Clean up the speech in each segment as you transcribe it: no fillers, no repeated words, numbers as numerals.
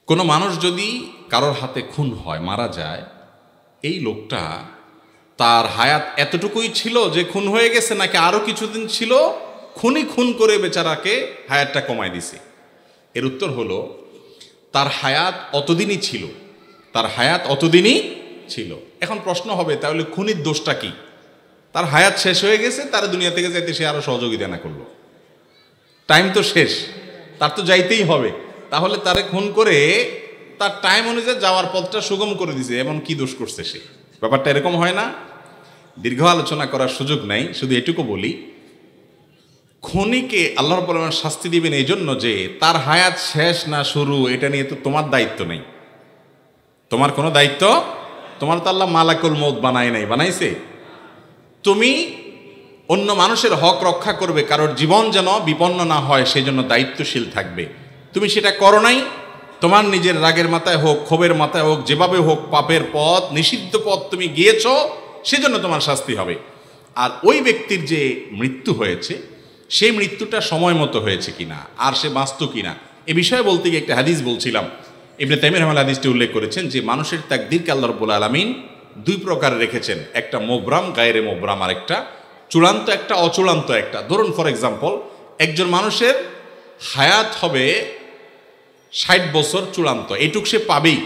কোনো মানুষ যদি কারোর হাতে খুন হয়, মারা যায়, এই লোকটা তার হায়াত এতটুকুই ছিল যে খুন হয়ে গেছে, নাকি আরও কিছুদিন ছিল, খুন করে বেচারাকে হায়াতটা কমায় দিছে? এর উত্তর হলো তার হায়াত অতদিনই ছিল, তার হায়াত অতদিনই ছিল। এখন প্রশ্ন হবে, তাহলে খুনির দোষটা কি? তার হায়াত শেষ হয়ে গেছে, তার দুনিয়া থেকে যাইতে সে আরো সহযোগিতা না করলো, টাইম তো শেষ, তার তো যাইতেই হবে, তাহলে তারে খুন করে তার টাইম অনুযায়ী যাওয়ার পথটা সুগম করে দিছে, এমন কি দোষ করছে সে? ব্যাপারটা এরকম হয় না? দীর্ঘ আলোচনা করার সুযোগ নাই, শুধু এটুকু বলি, খুনিকে আল্লাহ রাব্বুল আলামিন শাস্তি দিবেন এই জন্য যে তার হায়াত শেষ না শুরু এটা নিয়ে তো তোমার দায়িত্ব নেই, তোমার কোনো দায়িত্ব, তোমার তো আল্লাহ মালাকুল মউত বানায় নাই, বানাইছে? তুমি অন্য মানুষের হক রক্ষা করবে, কারোর জীবন যেন বিপন্ন না হয় সেই জন্য দায়িত্বশীল থাকবে। তুমি সেটা করো নাই, তোমার নিজের রাগের মাথায় হোক, ক্ষোভের মাথায় হোক, যেভাবে হোক, পাপের পথ, নিষিদ্ধ পথ তুমি গিয়েছ, সেজন্য তোমার শাস্তি হবে। আর ওই ব্যক্তির যে মৃত্যু হয়েছে, সেই মৃত্যুটা সময় মতো হয়েছে কিনা, আর সে বাঁচত কিনা, এ বিষয়ে বলতে গিয়ে একটা হাদিস বলছিলাম। ইবনে তাইমিয়া রাহিমাহুল্লাহ হাদিসটি উল্লেখ করেছেন যে মানুষের তাকদীরকে আল্লাহ রাব্বুল আলামিন দুই প্রকারে রেখেছেন, একটা মোবরাম, গায়রে মোবরাম, আর একটা চূড়ান্ত, একটা অচূড়ান্ত। একটা ধরুন, ফর এক্সাম্পল, একজন মানুষের হায়াত হবে 60 বছর চূড়ান্ত, এইটুক সে পাবেই,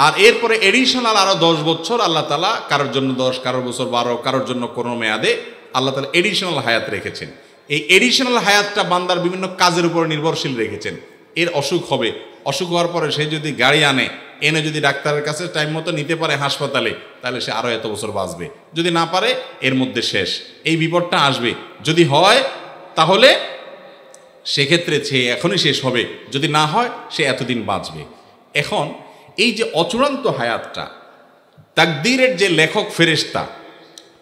আর এরপরে এডিশনাল আরো 10 বছর আল্লাহ তাআলা কারোর জন্য 10, কারোর বছর 12, কারোর জন্য কোনো মেয়াদে আল্লাহ তাআলা এডিশনাল হায়াত রেখেছেন। এই এডিশনাল হায়াতটা বান্দার বিভিন্ন কাজের উপর নির্ভরশীল রেখেছেন। এর অসুখ হবে, অসুখ হওয়ার পরে সে যদি গাড়ি এনে যদি ডাক্তারের কাছে টাইম মতো নিতে পারে হাসপাতালে, তাহলে সে আরো এত বছর বাঁচবে। যদি না পারে, এর মধ্যে শেষ, এই বিপদটা আসবে। যদি হয় তাহলে সেক্ষেত্রে সে এখনই শেষ হবে, যদি না হয় সে এতদিন বাঁচবে। এখন এই যে অচূড়ান্ত হায়াতটা, তাকদীরের যে লেখক ফেরেশতা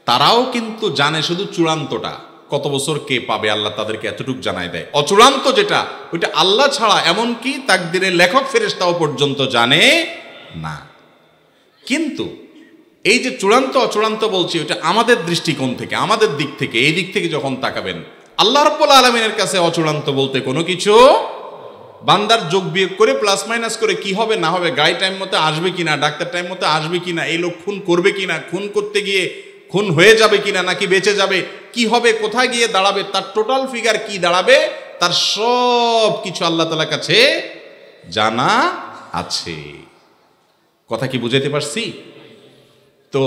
তারাও কিন্তু জানে শুধু চূড়ান্তটা, কত বছর কে পাবে আল্লাহ তাদেরকে এতটুকু জানায় দেয়। অচূড়ান্ত যেটা, ওইটা আল্লাহ ছাড়া এমনকি তাকদীরের লেখক ফেরেশতাও পর্যন্ত জানে না। কিন্তু এই যে চূড়ান্ত অচূড়ান্ত বলছি, ওইটা আমাদের দৃষ্টিকোণ থেকে, আমাদের দিক থেকে, এই দিক থেকে যখন তাকাবেন, আল্লাহ রাব্বুল আলামিনের কাছে অচূড়ান্ত বলতে কোনো কিছু, বান্দার যোগ বিয়োগ করে প্লাস মাইনাস করে কি হবে না হবে, গাড়ি টাইম মতো আসবে কিনা, ডাক্তার টাইম মতো আসবে কিনা, এই লোক খুন করবে কিনা, খুন করতে গিয়ে খুন হয়ে যাবে কিনা, নাকি বেঁচে যাবে, কি হবে, কোথায় গিয়ে দাঁড়াবে, তার টোটাল ফিগার কি দাঁড়াবে, তার সব কিছু আল্লাহ তাআলার কাছে জানা আছে। কথা কি বুঝাইতে পারছি? তো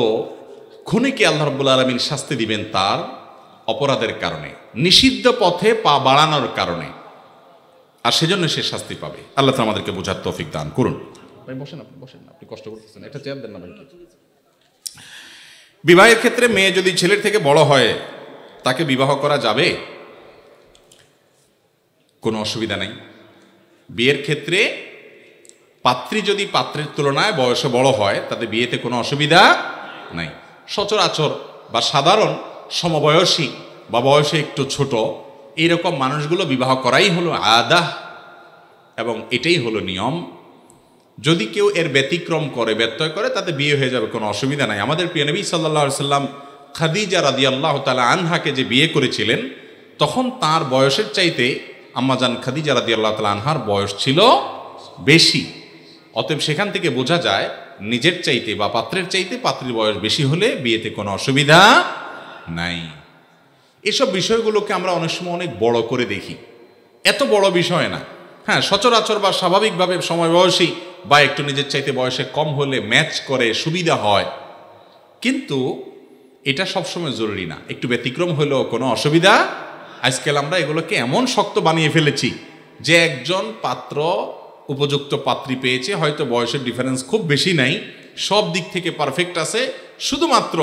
খুনিকে আল্লাহ রাব্বুল আলামিন শাস্তি দিবেন তার অপরাধের কারণে, নিষিদ্ধ পথে পা বাড়ানোর কারণে, আর সেজন্য সে শাস্তি পাবে। আল্লাহ তাআলা আমাদেরকে বোঝার তৌফিক দান করুন। ভাই বসেন, আপনি বসেন, আপনি কষ্ট করতেছেন, একটা চেয়ার দেন না ভাই। বিবাহের ক্ষেত্রে মেয়ে যদি ছেলের থেকে বড় হয়, তাকে বিবাহ করা যাবে, কোনো অসুবিধা নেই। বিয়ের ক্ষেত্রে পাত্রী যদি পাত্রের তুলনায় বয়সে বড় হয়, তাতে বিয়েতে কোনো অসুবিধা নাই। সচরাচর বা সাধারণ সমবয়সী বা বয়সে একটু ছোট এইরকম মানুষগুলো বিবাহ করাই হলো আদাহ, এবং এটাই হলো নিয়ম। যদি কেউ এর ব্যতিক্রম করে, ব্যত্যয় করে, তাতে বিয়ে হয়ে যাবে, কোনো অসুবিধা নাই। আমাদের প্রিয় নবী সাল্লাল্লাহু আলাইহি সাল্লাম খাদিজা রাদিয়াল্লাহু তাআলা আনহাকে যে বিয়ে করেছিলেন, তখন তার বয়সের চাইতে আম্মাজান খাদিজা রাদিয়াল্লাহু তাআলা আনহার বয়স ছিল বেশি। অতএব সেখান থেকে বোঝা যায়, নিজের চাইতে বা পাত্রের চাইতে পাত্রীর বয়স বেশি হলে বিয়েতে কোনো অসুবিধা নাই। এসব বিষয়গুলোকে আমরা অনেক সময় অনেক বড় করে দেখি, এত বড় বিষয় না। হ্যাঁ, সচরাচর বা স্বাভাবিকভাবে সমবয়সী বা একটু নিজের চাইতে বয়সে কম হলে ম্যাচ করে, সুবিধা হয়, কিন্তু এটা সবসময় জরুরি না। একটু ব্যতিক্রম হলেও কোনো অসুবিধা। আজকাল আমরা এগুলোকে এমন শক্ত বানিয়ে ফেলেছি যে একজন পাত্র উপযুক্ত পাত্রী পেয়েছে, হয়তো বয়সের ডিফারেন্স খুব বেশি নাই, সব দিক থেকে পারফেক্ট আছে, শুধুমাত্র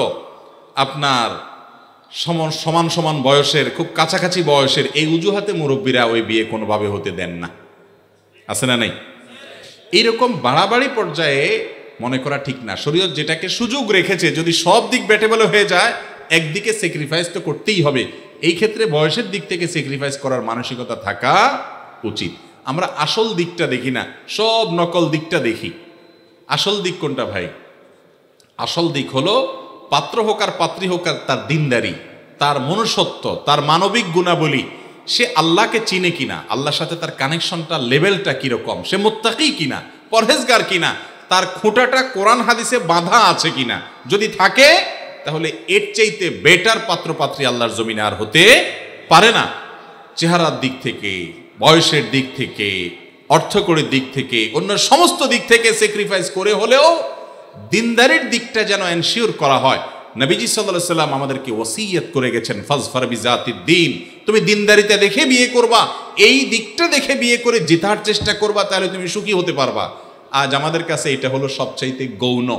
আপনার সমান সমান বয়সের, খুব কাছাকাছি বয়সের, এই অজুহাতে মুরব্বীরা ওই বিয়ে কোনোভাবে হতে দেন না। আছে না নাই? এইরকম বাড়াবাড়ি পর্যায়ে মনে করা ঠিক না। শরীয়ত যেটাকে সুযোগ রেখেছে, যদি সব দিক ব্যাটেবল হয়ে যায়, একদিকে স্যাক্রিফাইস তো করতেই হবে। এই ক্ষেত্রে বয়সের দিক থেকে স্যাক্রিফাইস করার মানসিকতা থাকা উচিত। আমরা আসল দিকটা দেখি না, সব নকল দিকটা দেখি। আসল দিক কোনটা ভাই? আসল দিক হলো পাত্র হোক আর পাত্রী হোক, আর তার দিনদারি, তার মনুষ্যত্ব, তার মানবিক গুণাবলী, সে আল্লাহকে চিনে কিনা, আল্লাহর সাথে তার কানেকশনটা লেভেলটা কিরকম, সে মুত্তাকি কিনা, পরহেজগার কিনা, তার খুঁটাটা কোরআন হাদিসে বাঁধা আছে কিনা। যদি থাকে তাহলে এর চাইতে বেটার পাত্রপাত্রী আল্লাহর জমিনে আর হতে পারে না। চেহারার দিক থেকে, বয়সের দিক থেকে, অর্থকরীর দিক থেকে, অন্য সমস্ত দিক থেকে স্যাক্রিফাইস করে হলেও দিনদারির দিকটা যেন এনশিওর করা হয়। নবীজি সাল্লাল্লাহু আলাইহি ওয়াসাল্লাম আমাদেরকে ওসিয়ত করে গেছেন, ফাজফার বিজাতিদ দ্বীন, তুমি দিনদারিতা দেখে বিয়ে করবা, এই দিকটা দেখে বিয়ে করে জেতার চেষ্টা করবা, তাহলে তুমি সুখী হতে পারবা। আজ আমাদের কাছে এটা হলো সবচাইতে গৌণ।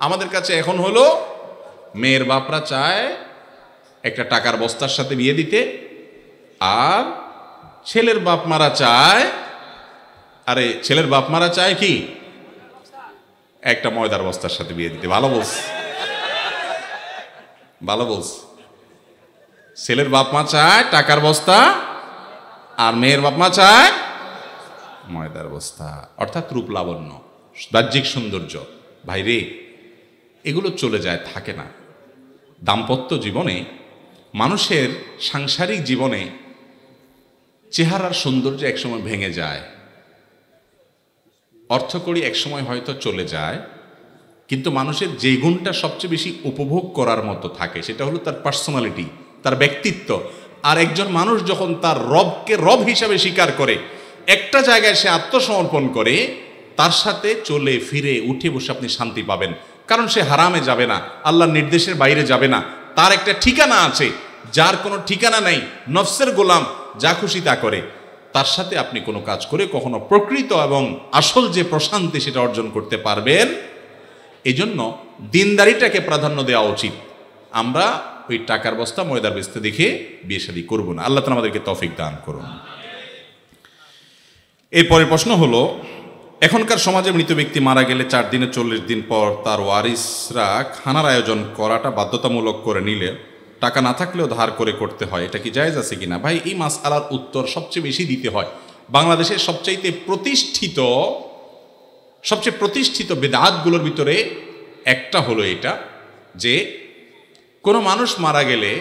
আমাদের কাছে এখন হলো মেয়ের বাপরা চায় একটা টাকার বস্তার সাথে বিয়ে দিতে, আর ছেলের বাপ মারা চায়, আরে ছেলের বাপ মারা চায় কি একটা ময়দার বস্তার সাথে বিয়ে দিতে। ভালো বলস, ভালো বলস। ছেলের বাপ মা চায় টাকার বস্তা, আর মেয়ের বাপ মা চায় ময়দার বস্তা, অর্থাৎ রূপ লাবণ্য, বাহ্যিক সৌন্দর্য। ভাইরে, এগুলো চলে যায়, থাকে না। দাম্পত্য জীবনে, মানুষের সাংসারিক জীবনে চেহারার সৌন্দর্য একসময় ভেঙে যায়, অর্থকড়ি একসময় হয়তো চলে যায়, কিন্তু মানুষের যে গুণটা সবচেয়ে বেশি উপভোগ করার মতো থাকে সেটা হলো তার পার্সোনালিটি, তার ব্যক্তিত্ব। আর একজন মানুষ যখন তার রবকে রব হিসাবে স্বীকার করে, একটা জায়গায় সে আত্মসমর্পণ করে, তার সাথে চলে ফিরে উঠে বসে আপনি শান্তি পাবেন। কারণ সে হারামে যাবে না, আল্লাহর নির্দেশের বাইরে যাবে না, তার একটা ঠিকানা আছে। যার কোনো ঠিকানা নেই, নফসের গোলাম, যা খুশি তা করে, তার সাথে আপনি কোনো কাজ করে কখনো প্রকৃত এবং আসল যে প্রশান্তি সেটা অর্জন করতে পারবেন। এই জন্য দিনদারিটাকে প্রাধান্য দেওয়া উচিত। আমরা ওই টাকার বস্তা ময়দার বেস্তে দেখে বিয়ে শাদী করবো না। আল্লাহ তাআলা আমাদেরকে তৌফিক দান করুন। এরপরের প্রশ্ন হলো, এখনকার সমাজে মৃত ব্যক্তি মারা গেলে 4 দিনে 40 দিন পর তার ওয়ারিসরা খানার আয়োজন করাটা বাধ্যতামূলক করে নিলে টাকা না থাকলেও ধার করে করতে হয়, এটা কি জায়েজ আছে কিনা? ভাই, এই মাসআলার উত্তর সবচেয়ে বেশি দিতে হয় বাংলাদেশের সবচেয়ে প্রতিষ্ঠিত বিদআতগুলোর ভিতরে একটা হলো এটা, যে কোনো মানুষ মারা গেলে,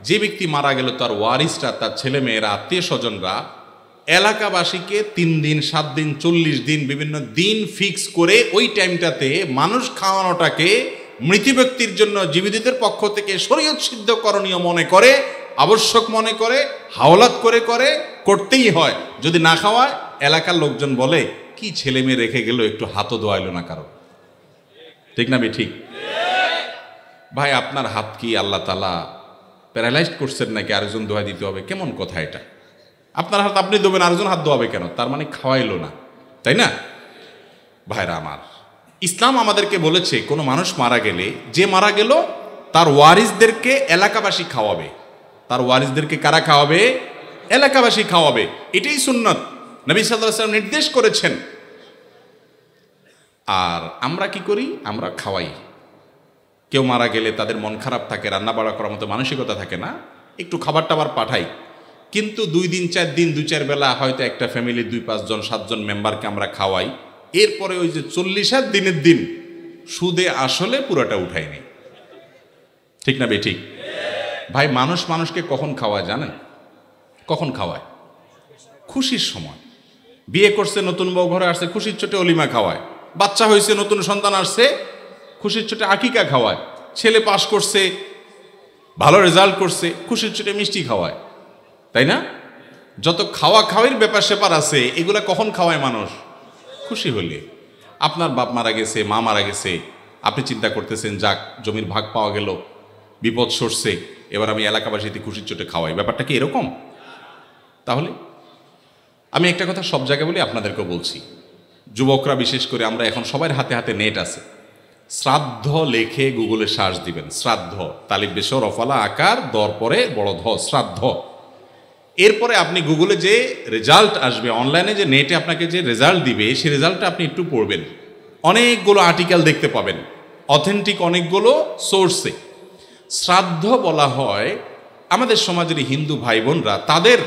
যে ব্যক্তি মারা গেল, তার ওয়ারিসরা, তার ছেলে মেয়েরা, আত্মীয় স্বজনরা এলাকাবাসীকে 3 দিন, 7 দিন, 40 দিন, বিভিন্ন দিন ফিক্স করে ওই টাইমটাতে মানুষ খাওয়ানোটাকে মৃত ব্যক্তির জন্য জীবিতদের পক্ষ থেকে শরীয়ত সিদ্ধ করণীয় মনে করে, আবশ্যক মনে করে, হাওলাত করে করতেই হয়। যদি না খাওয়ায়, এলাকার লোকজন বলে, কি ছেলে মেয়ে রেখে গেল, একটু হাতও ধোয়াইল না কারো। ঠিক না? ঠিক ভাই, আপনার হাত কি আল্লাহ তাআলা প্যারালাইজড করছেন নাকি আরেকজন ধোয়া দিতে হবে? কেমন কথা এটা? আপনার হাত আপনি ধোবেন, আরেকজন হাত ধোয়াবে কেন? তার মানে খাওয়াইলো না, তাই না? ভাইরা আমার, ইসলাম আমাদেরকে বলেছে কোনো মানুষ মারা গেলে, যে মারা গেল তার ওয়ারিসদেরকে এলাকাবাসী খাওয়াবে। তার ওয়ারিসদেরকে কারা খাওয়াবে? এলাকাবাসী খাওয়াবে। এটাই সুন্নত, নবী সাল্লাল্লাহু আলাইহি ওয়াসাল্লাম নির্দেশ করেছেন। আর আমরা কি করি? আমরা খাওয়াই। কেউ মারা গেলে তাদের মন খারাপ থাকে, রান্না বাড়া করার মতো মানসিকতা থাকে না, একটু খাবার টাবার পাঠাই। কিন্তু 2 দিন 4 দিন, 2-4 বেলা হয়তো একটা ফ্যামিলির 2-5 জন 7 জন মেম্বারকে আমরা খাওয়াই। এরপরে ওই যে 40 দিনের দিন সুদে আসলে পুরোটা উঠায়নি। ঠিক না ঠিক? ভাই, মানুষ মানুষকে কখন খাওয়ায় জানেন? কখন খাওয়ায়? খুশির সময়। বিয়ে করছে, নতুন বউ ঘরে আসছে, খুশির চোটে অলিমা খাওয়ায়। বাচ্চা হয়েছে, নতুন সন্তান আসছে, খুশির চোটে আকিকা খাওয়ায়। ছেলে পাশ করছে, ভালো রেজাল্ট করছে, খুশির চোটে মিষ্টি খাওয়ায়, তাই না? যত খাওয়া খাওয়ির ব্যাপার স্যাপার আছে, এগুলা কখন খাওয়ায় মানুষ? খুশি হলে। আপনার বাপ মারা গেছে, মা মারা গেছে, আপনি চিন্তা করতেছেন, যাক জমির ভাগ পাওয়া গেল, বিপদ সরছে, এবার আমি এলাকাবাসীতে খুশির চোটে খাওয়াই। ব্যাপারটা কি এরকম? তাহলে আমি একটা কথা সব জায়গায় বলি, আপনাদেরকেও বলছি, যুবকরা বিশেষ করে, আমরা এখন সবার হাতে হাতে নেট আছে। শ্রাদ্ধ লেখে গুগলে সার্চ দিবেন, শ্রাদ্ধ, তালিব বেসর রফালা আকার দর পরে বড় ধ, শ্রাদ্ধ। এরপরে আপনি গুগলে যে রেজাল্ট আসবে, অনলাইনে যে নেটে আপনাকে যে রেজাল্ট দিবে, সেই রেজাল্টটা আপনি একটু পড়বেন। অনেকগুলো আর্টিকেল দেখতে পাবেন, অথেন্টিক অনেকগুলো সোর্সে। শ্রাদ্ধ বলা হয় আমাদের সমাজের হিন্দু ভাই বোনরা, তাদের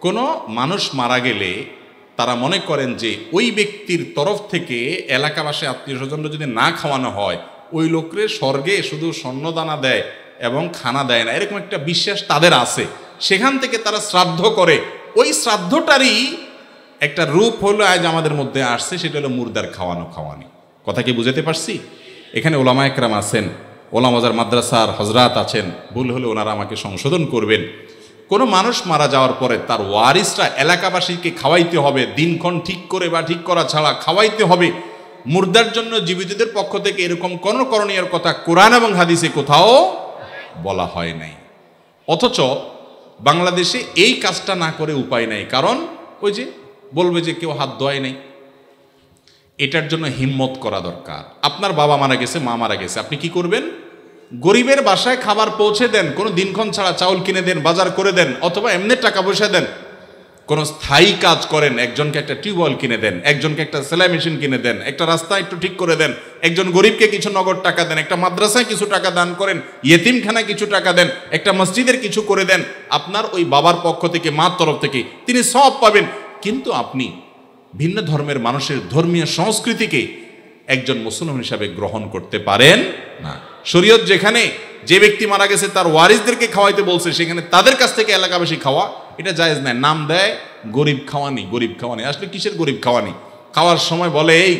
কোনো মানুষ মারা গেলে তারা মনে করেন যে ওই ব্যক্তির তরফ থেকে এলাকাবাসী, আত্মীয় স্বজনরা যদি না খাওয়ানো হয়, ওই লোকরে স্বর্গে শুধু স্বর্ণদানা দেয় এবং খানা দেয় না, এরকম একটা বিশ্বাস তাদের আছে। সেখান থেকে তারা শ্রাদ্ধ করে। ওই শ্রাদ্ধটারই একটা রূপ হলো আজ আমাদের মধ্যে আসছে, সেটা হলো মুর্দার খাওয়ানি। কথা কি বুঝাতে পারছি? এখানে ওলামা একরাম আছেন, ওলামাজার মাদ্রাসার হজরাত আছেন, ভুল হলে ওনারা আমাকে সংশোধন করবেন। কোনো মানুষ মারা যাওয়ার পরে তার ওয়ারিসরা এলাকাবাসীকে খাওয়াইতে হবে, দিনক্ষণ ঠিক করে বা ঠিক করা ছাড়া খাওয়াইতে হবে। মুর্দার জন্য জীবিতদের পক্ষ থেকে এরকম কোনো করণীয় কথা কোরআন এবং হাদিসে কোথাও বলা হয় নাই। অথচ বাংলাদেশে এই কাজটা না করে উপায় নাই, কারণ ওই যে বলবে যে কেউ হাত ধোয় নাই। এটার জন্য হিম্মত করা দরকার। আপনার বাবা মারা গেছে, মা মারা গেছে, আপনি কি করবেন? গরিবের বাসায় খাবার পৌঁছে দেন, কোনো দিনক্ষণ ছাড়া চাউল কিনে দেন, বাজার করে দেন, অথবা এমনি টাকা পয়সা দেন। কোনো স্থায়ী কাজ করেন, একজনকে একটা টিউবওয়েল কিনে দেন, একজনকে একটা সেলাই মেশিন কিনে দেন, একটা রাস্তা একটু ঠিক করে দেন, একজন গরিবকে কিছু নগদ টাকা দেন, একটা মাদ্রাসায় কিছু টাকা দান করেন, ইয়েতিমখানায় কিছু টাকা দেন, একটা মসজিদের কিছু করে দেন। আপনার ওই বাবার পক্ষ থেকে, মার তরফ থেকে তিনি সব পাবেন। কিন্তু আপনি ভিন্ন ধর্মের মানুষের ধর্মীয় সংস্কৃতিকে একজন মুসলমান হিসাবে গ্রহণ করতে পারেন না। শরীয়ত যেখানে যে ব্যক্তি মারা গেছে তার ওয়ারিসদেরকে খাওয়াইতে বলছে, সেখানে তাদের কাছ থেকে এলাকাবাসী খাওয়া এটা জায়েজ নাই। নাম দেয় গরিব খাওয়ানি। আসলে কিসের গরিব খাওয়ানি? খাওয়ার সময় বলে এই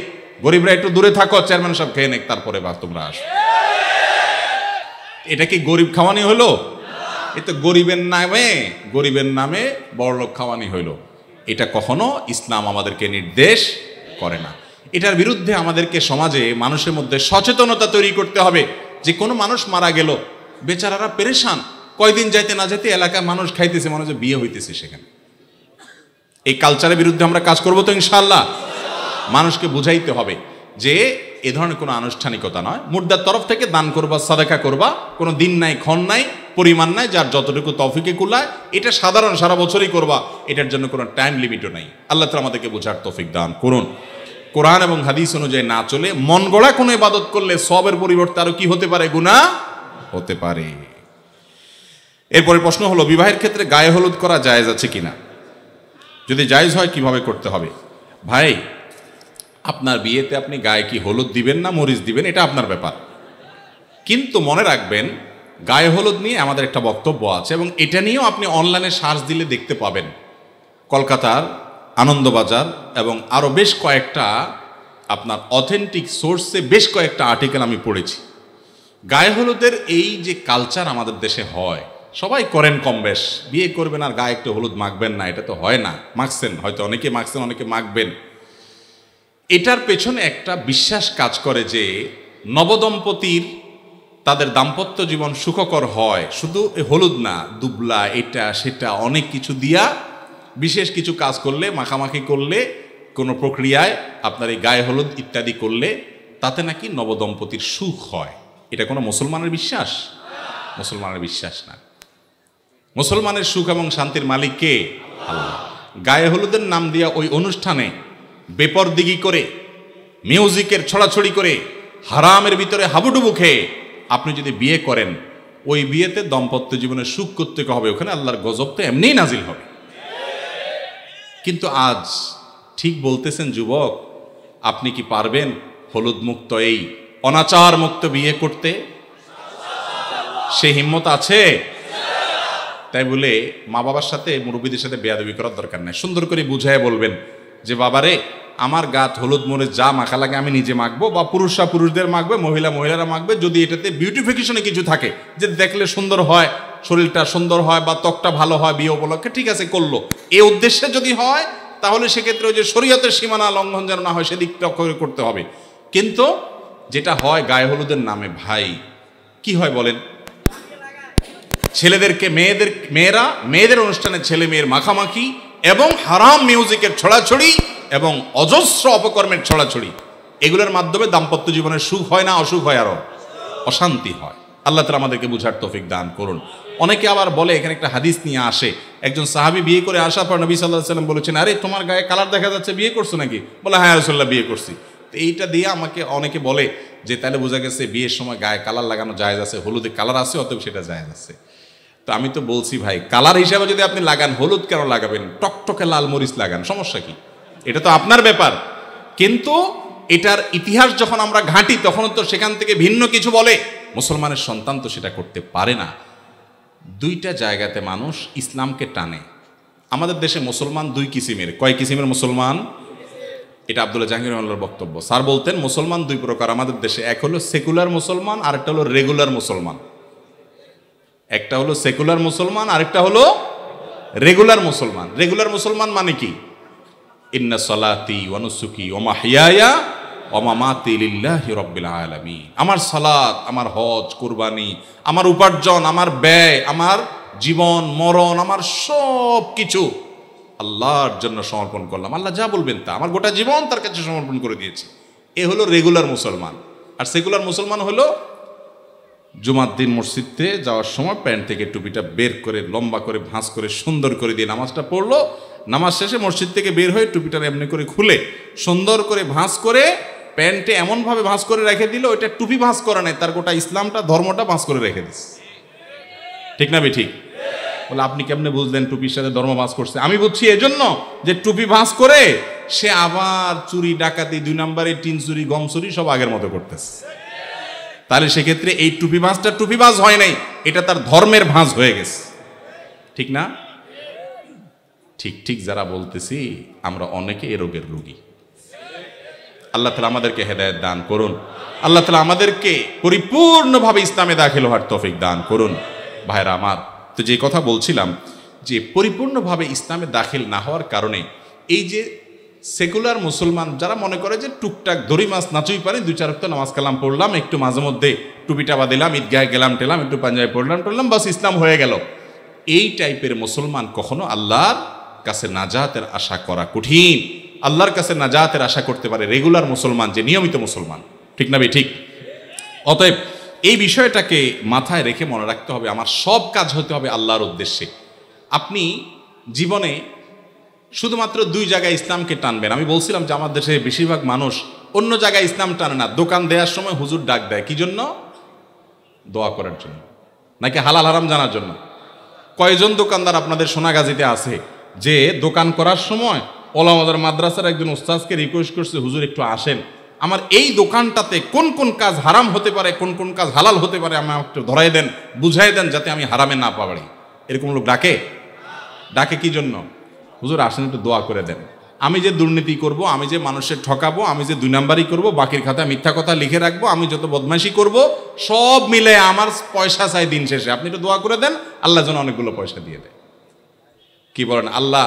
গরিবরা একটু দূরে থাকো, চেয়ারম্যান সব খেয়ে নেক, তারপরে বা তোমরা আসো। এটা কি গরিব খাওয়ানি হলো? এ তো গরিবের নামে বড়লোক খাওয়ানি হইল। এটা কখনো ইসলাম আমাদেরকে নির্দেশ করে না। এটার বিরুদ্ধে আমাদেরকে সমাজে মানুষের মধ্যে সচেতনতা তৈরি করতে হবে যে কোনো মানুষ মারা গেল, বেচারারা পেরেশান, কয়দিন যাইতে না যেতে এলাকায় মানুষ খাইতেছে, মানুষের বিয়ে হইতেছে সেখানে। এই কালচারের বিরুদ্ধে আমরা কাজ করবো তো ইনশাআল্লাহ। মানুষকে বুঝাইতে হবে যে এ ধরনের কোনো আনুষ্ঠানিকতা নয়। মুর্দার তরফ থেকে দান করবা, সাদাকা করবা, কোনো দিন নাই, ক্ষণ নাই, পরিমাণ নাই, যার যতটুকু তৌফিকে কুলায় এটা সাধারণ সারা বছরই করবা, এটার জন্য কোনো টাইম লিমিটও নাই। আল্লাহ তাআলা আমাদেরকে বোঝার তৌফিক দান করুন। কোরআন এবং হাদিস অনুযায়ী না চলে মন গড়া কোনো ইবাদত করলে সবের পরিবর্তে আরো কি হতে পারে? গুনাহ হতে পারে। এরপরে প্রশ্ন হলো, বিবাহের ক্ষেত্রে গায়ে হলুদ করা জায়েজ আছে কিনা? যদি জায়েজ হয় কিভাবে করতে হবে? ভাই, আপনার বিয়েতে আপনি গায়ে কি হলুদ দিবেন না মরিচ দিবেন এটা আপনার ব্যাপার, কিন্তু মনে রাখবেন গায়ে হলুদ নিয়ে আমাদের একটা বক্তব্য আছে এবং এটা নিয়েও আপনি অনলাইনে সার্চ দিলে দেখতে পাবেন। কলকাতার আনন্দবাজার এবং আরও বেশ কয়েকটা আপনার অথেন্টিক সোর্সে বেশ কয়েকটা আর্টিকেল আমি পড়েছি। গায়ে হলুদের এই যে কালচার আমাদের দেশে হয়, সবাই করেন কম বেশ, বিয়ে করবেন আর গায়ে একটু হলুদ মাখবেন না, এটা তো হয় না। মাখছেন হয়তো, অনেকে মাখছেন, অনেকে মাখবেন। এটার পেছনে একটা বিশ্বাস কাজ করে যে নবদম্পতির তাদের দাম্পত্য জীবন সুখকর হয় শুধু হলুদ না, দুবলা, এটা সেটা অনেক কিছু দিয়া বিশেষ কিছু কাজ করলে, মাখামাখি করলে, কোনো প্রক্রিয়ায় আপনার এই গায়ে হলুদ ইত্যাদি করলে তাতে নাকি নবদম্পতির সুখ হয়। এটা কোনো মুসলমানের বিশ্বাস? মুসলমানের বিশ্বাস না। মুসলমানের সুখ এবং শান্তির মালিক কে? আল্লাহ। গায়ে হলুদের নাম দিয়া ওই অনুষ্ঠানে বেপরদিগি করে, মিউজিকের ছড়াছড়ি করে, হারামের ভিতরে হাবুডুবু খেয়ে আপনি যদি বিয়ে করেন, ওই বিয়েতে দাম্পত্য জীবনের সুখ করতে হবে, ওখানে আল্লাহর গজব তো এমনিই নাজিল হবে। কিন্তু আজ ঠিক বলতেছেন যুবক, আপনি কি পারবেন হলুদ মুক্ত এই অনাচার মুক্ত বিয়ে করতে? সে হিম্মত আছে? তাই বলে মা বাবার সাথে, মুরব্বীদের সাথে বেয়াদবি করার দরকার নেই। সুন্দর করে বুঝায় বলবেন যে বাবারে, আমার গাত হলুদ মরিচ যা মাখা লাগে আমি নিজে মাখবো, বা পুরুষরা পুরুষদের মাখবে, মহিলারা মাখবে। যদি এটাতে বিউটিফিকেশনে কিছু থাকে, যে দেখলে সুন্দর হয়, শরীরটা সুন্দর হয়, বা ত্বকটা ভালো হয় বিয়ে উপলক্ষে, ঠিক আছে করলো। এই উদ্দেশ্যে যদি হয় তাহলে সেক্ষেত্রে ওই যে শরীয়তের সীমানা লঙ্ঘন যেন না হয় সেদিকটা করতে হবে। কিন্তু যেটা হয় গায়ে হলুদের নামে, ভাই কি হয় বলেন? ছেলেদেরকে মেয়েদের অনুষ্ঠানে ছেলে মেয়ের মাখামাখি এবং হারাম মিউজিকের ছড়াছড়ি এবং অজস্র অপকর্মের ছড়াছড়ি, এগুলোর মাধ্যমে দাম্পত্য জীবনের সুখ হয় না, অসুখ হয়, আরো অশান্তি হয়। আল্লাহ তাআলা আমাদেরকে বুঝার তৌফিক দান করুন। অনেকে আবার বলে, এখানে একটা হাদিস নিয়ে আসে, একজন সাহাবী বিয়ে করে আসার পর নবী সাল্লাল্লাহু আলাইহি ওয়াসাল্লাম বলেছেন, আরে তোমার গায়ে কালার দেখা যাচ্ছে, বিয়ে করছো নাকি? বলে হ্যাঁ রাসূলুল্লাহ, বিয়ে করছি। তো এইটা দিয়ে আমাকে অনেকে বলে যে তাহলে বোঝা গেছে বিয়ের সময় গায়ে কালার লাগানো জায়েজ আছে, হলুদে কালার আছে, অতএব সেটা জায়েজ আছে। তো আমি তো বলছি ভাই, কালার হিসাবে যদি আপনি লাগান, হলুদ কেন লাগাবেন? টকটকে লাল মরিচ লাগান, সমস্যা কি? এটা তো আপনার ব্যাপার। কিন্তু এটার ইতিহাস যখন আমরা ঘাঁটি, তখন তো সেখান থেকে ভিন্ন কিছু বলে। মুসলমানের সন্তান তো সেটা করতে পারে না। দুইটা জায়গাতে মানুষ ইসলামকে টানে। আমাদের দেশে মুসলমান দুই কিসিমের। কয় কিসিমের মুসলমান? এটা আব্দুল্লাহ জাহাঙ্গীর রহমানুল্লাহর বক্তব্য। স্যার বলতেন মুসলমান দুই প্রকার আমাদের দেশে, এক হলো সেকুলার মুসলমান, আরেকটা হলো রেগুলার মুসলমান। একটা হলো সেকুলার মুসলমান, আরেকটা হলো রেগুলার মুসলমান। রেগুলার মুসলমান মানে কি? ইন্না সালাতি ওয়া নুসুকি ওয়া মাহইয়ায়া ওয়া মামাতি লিল্লাহি রাব্বিল আলামিন। আমার সালাত, আমার হজ, কুরবানি, আমার উপার্জন, আমার ব্যয়, আমার জীবন মরণ, আমার সব কিছু আল্লাহর জন্য সমর্পণ করলাম। আল্লাহ যা বলবেন তা, আমার গোটা জীবন তার কাছে সমর্পণ করে দিয়েছি। এ হলো রেগুলার মুসলমান। আর সেকুলার মুসলমান হলো জুমার দিন মসজিদে যাওয়ার সময় প্যান্ট থেকে টুপিটা বের করে লম্বা করে ভাঁজ করে সুন্দর করে দিয়ে নামাজটা পড়লো, নামাজ শেষে মসজিদ থেকে বের হয়ে টুপিটা এমনি করে খুলে সুন্দর করে ভাঁজ করে প্যান্টে এমনভাবে ভাঁজ করে রেখে দিল, ওইটা টুপি ভাঁজ করা নেই, তার গোটা ইসলামটা ধর্মটা ভাঁজ করে রেখে দিস। ঠিক না বে ঠিক? বলে আপনি কেমনে বুঝলেন টুপির সাথে ধর্ম ভাঁজ করছে? আমি বুঝছি এজন্য যে টুপি ভাঁজ করে সে আবার চুরি ডাকাতি, 2 নম্বরে টিন চুরি, গম চুরি সব আগের মতো করতেছে। তাহলে সেক্ষেত্রে এই টুপি ভাঁজটা টুপি ভাঁজ হয় নাই, এটা তার ধর্মের ভাঁজ হয়ে গেছে। ঠিক না? ঠিক ঠিক যারা বলতেছি আমরা অনেকে এ রোগের রোগী। আল্লাহ তাআলা আমাদেরকে হেদায়েত দান করুন। আল্লাহ তাআলা আমাদেরকে পরিপূর্ণভাবে ইসলামে দাখিল হওয়ার তৌফিক দান করুন। ভাইরা আমার, তো যে কথা বলছিলাম যে পরিপূর্ণভাবে ইসলামে দাখিল না হওয়ার কারণে এই যে সেকুলার মুসলমান যারা মনে করে যে টুকটাক দড়ি মাছ নাচুই পারে, 2-4 ওয়াক্ত নামাজ কালাম পড়লাম, একটু মাঝে মধ্যে টুপিটা বাঁধিলাম, ঈদগাহে গেলাম টেলাম, একটু পাঞ্জাবি পড়লাম বাস ইসলাম হয়ে গেল, এই টাইপের মুসলমান কখনো আল্লাহর কাছে নাজাতের আশা করা কঠিন। আল্লাহর কাছে নাজাতের আশা করতে পারে রেগুলার মুসলমান, যে নিয়মিত মুসলমান। ঠিক না ভাই? ঠিক। অতএব এই বিষয়টাকে মাথায় রেখে মনে রাখতে হবে আমার সব কাজ হতে হবে আল্লাহর উদ্দেশ্যে। আপনি জীবনে শুধুমাত্র 2 জায়গায় ইসলামকে টানবেন। আমি বলছিলাম যে আমার দেশে বেশিরভাগ মানুষ অন্য জায়গায় ইসলাম টানে না। দোকান দেওয়ার সময় হুজুর ডাক দেয় কি জন্য? দোয়া করার জন্য, নাকি হালাল হারাম জানার জন্য? কয়জন দোকানদার আপনাদের সোনাগাজীতে আছে যে দোকান করার সময় ওলামাদের মাদ্রাসার একজন উস্তাদকে রিকোয়েস্ট করছে, হুজুর একটু আসেন, আমার এই দোকানটাতে কোন কোন কাজ হারাম হতে পারে, কোন কোন কাজ হালাল হতে পারে, আমাকে একটু ধরাই দেন, বুঝাই দেন, যাতে আমি হারামে না পারি। এরকম লোক ডাকে? ডাকে কি জন্য? হুজুর আসেন একটু দোয়া করে দেন, আমি যে দুর্নীতি করব, আমি যে মানুষের ঠকাবো, আমি যে 2 নাম্বারই করবো, বাকির খাতায় মিথ্যা কথা লিখে রাখবো, আমি যত বদমাইশি করব, সব মিলে আমার পয়সা চাই দিন শেষে, আপনি একটু দোয়া করে দেন, আল্লাহ যেন অনেকগুলো পয়সা দিয়ে দেয়। কি বলেন? আল্লাহ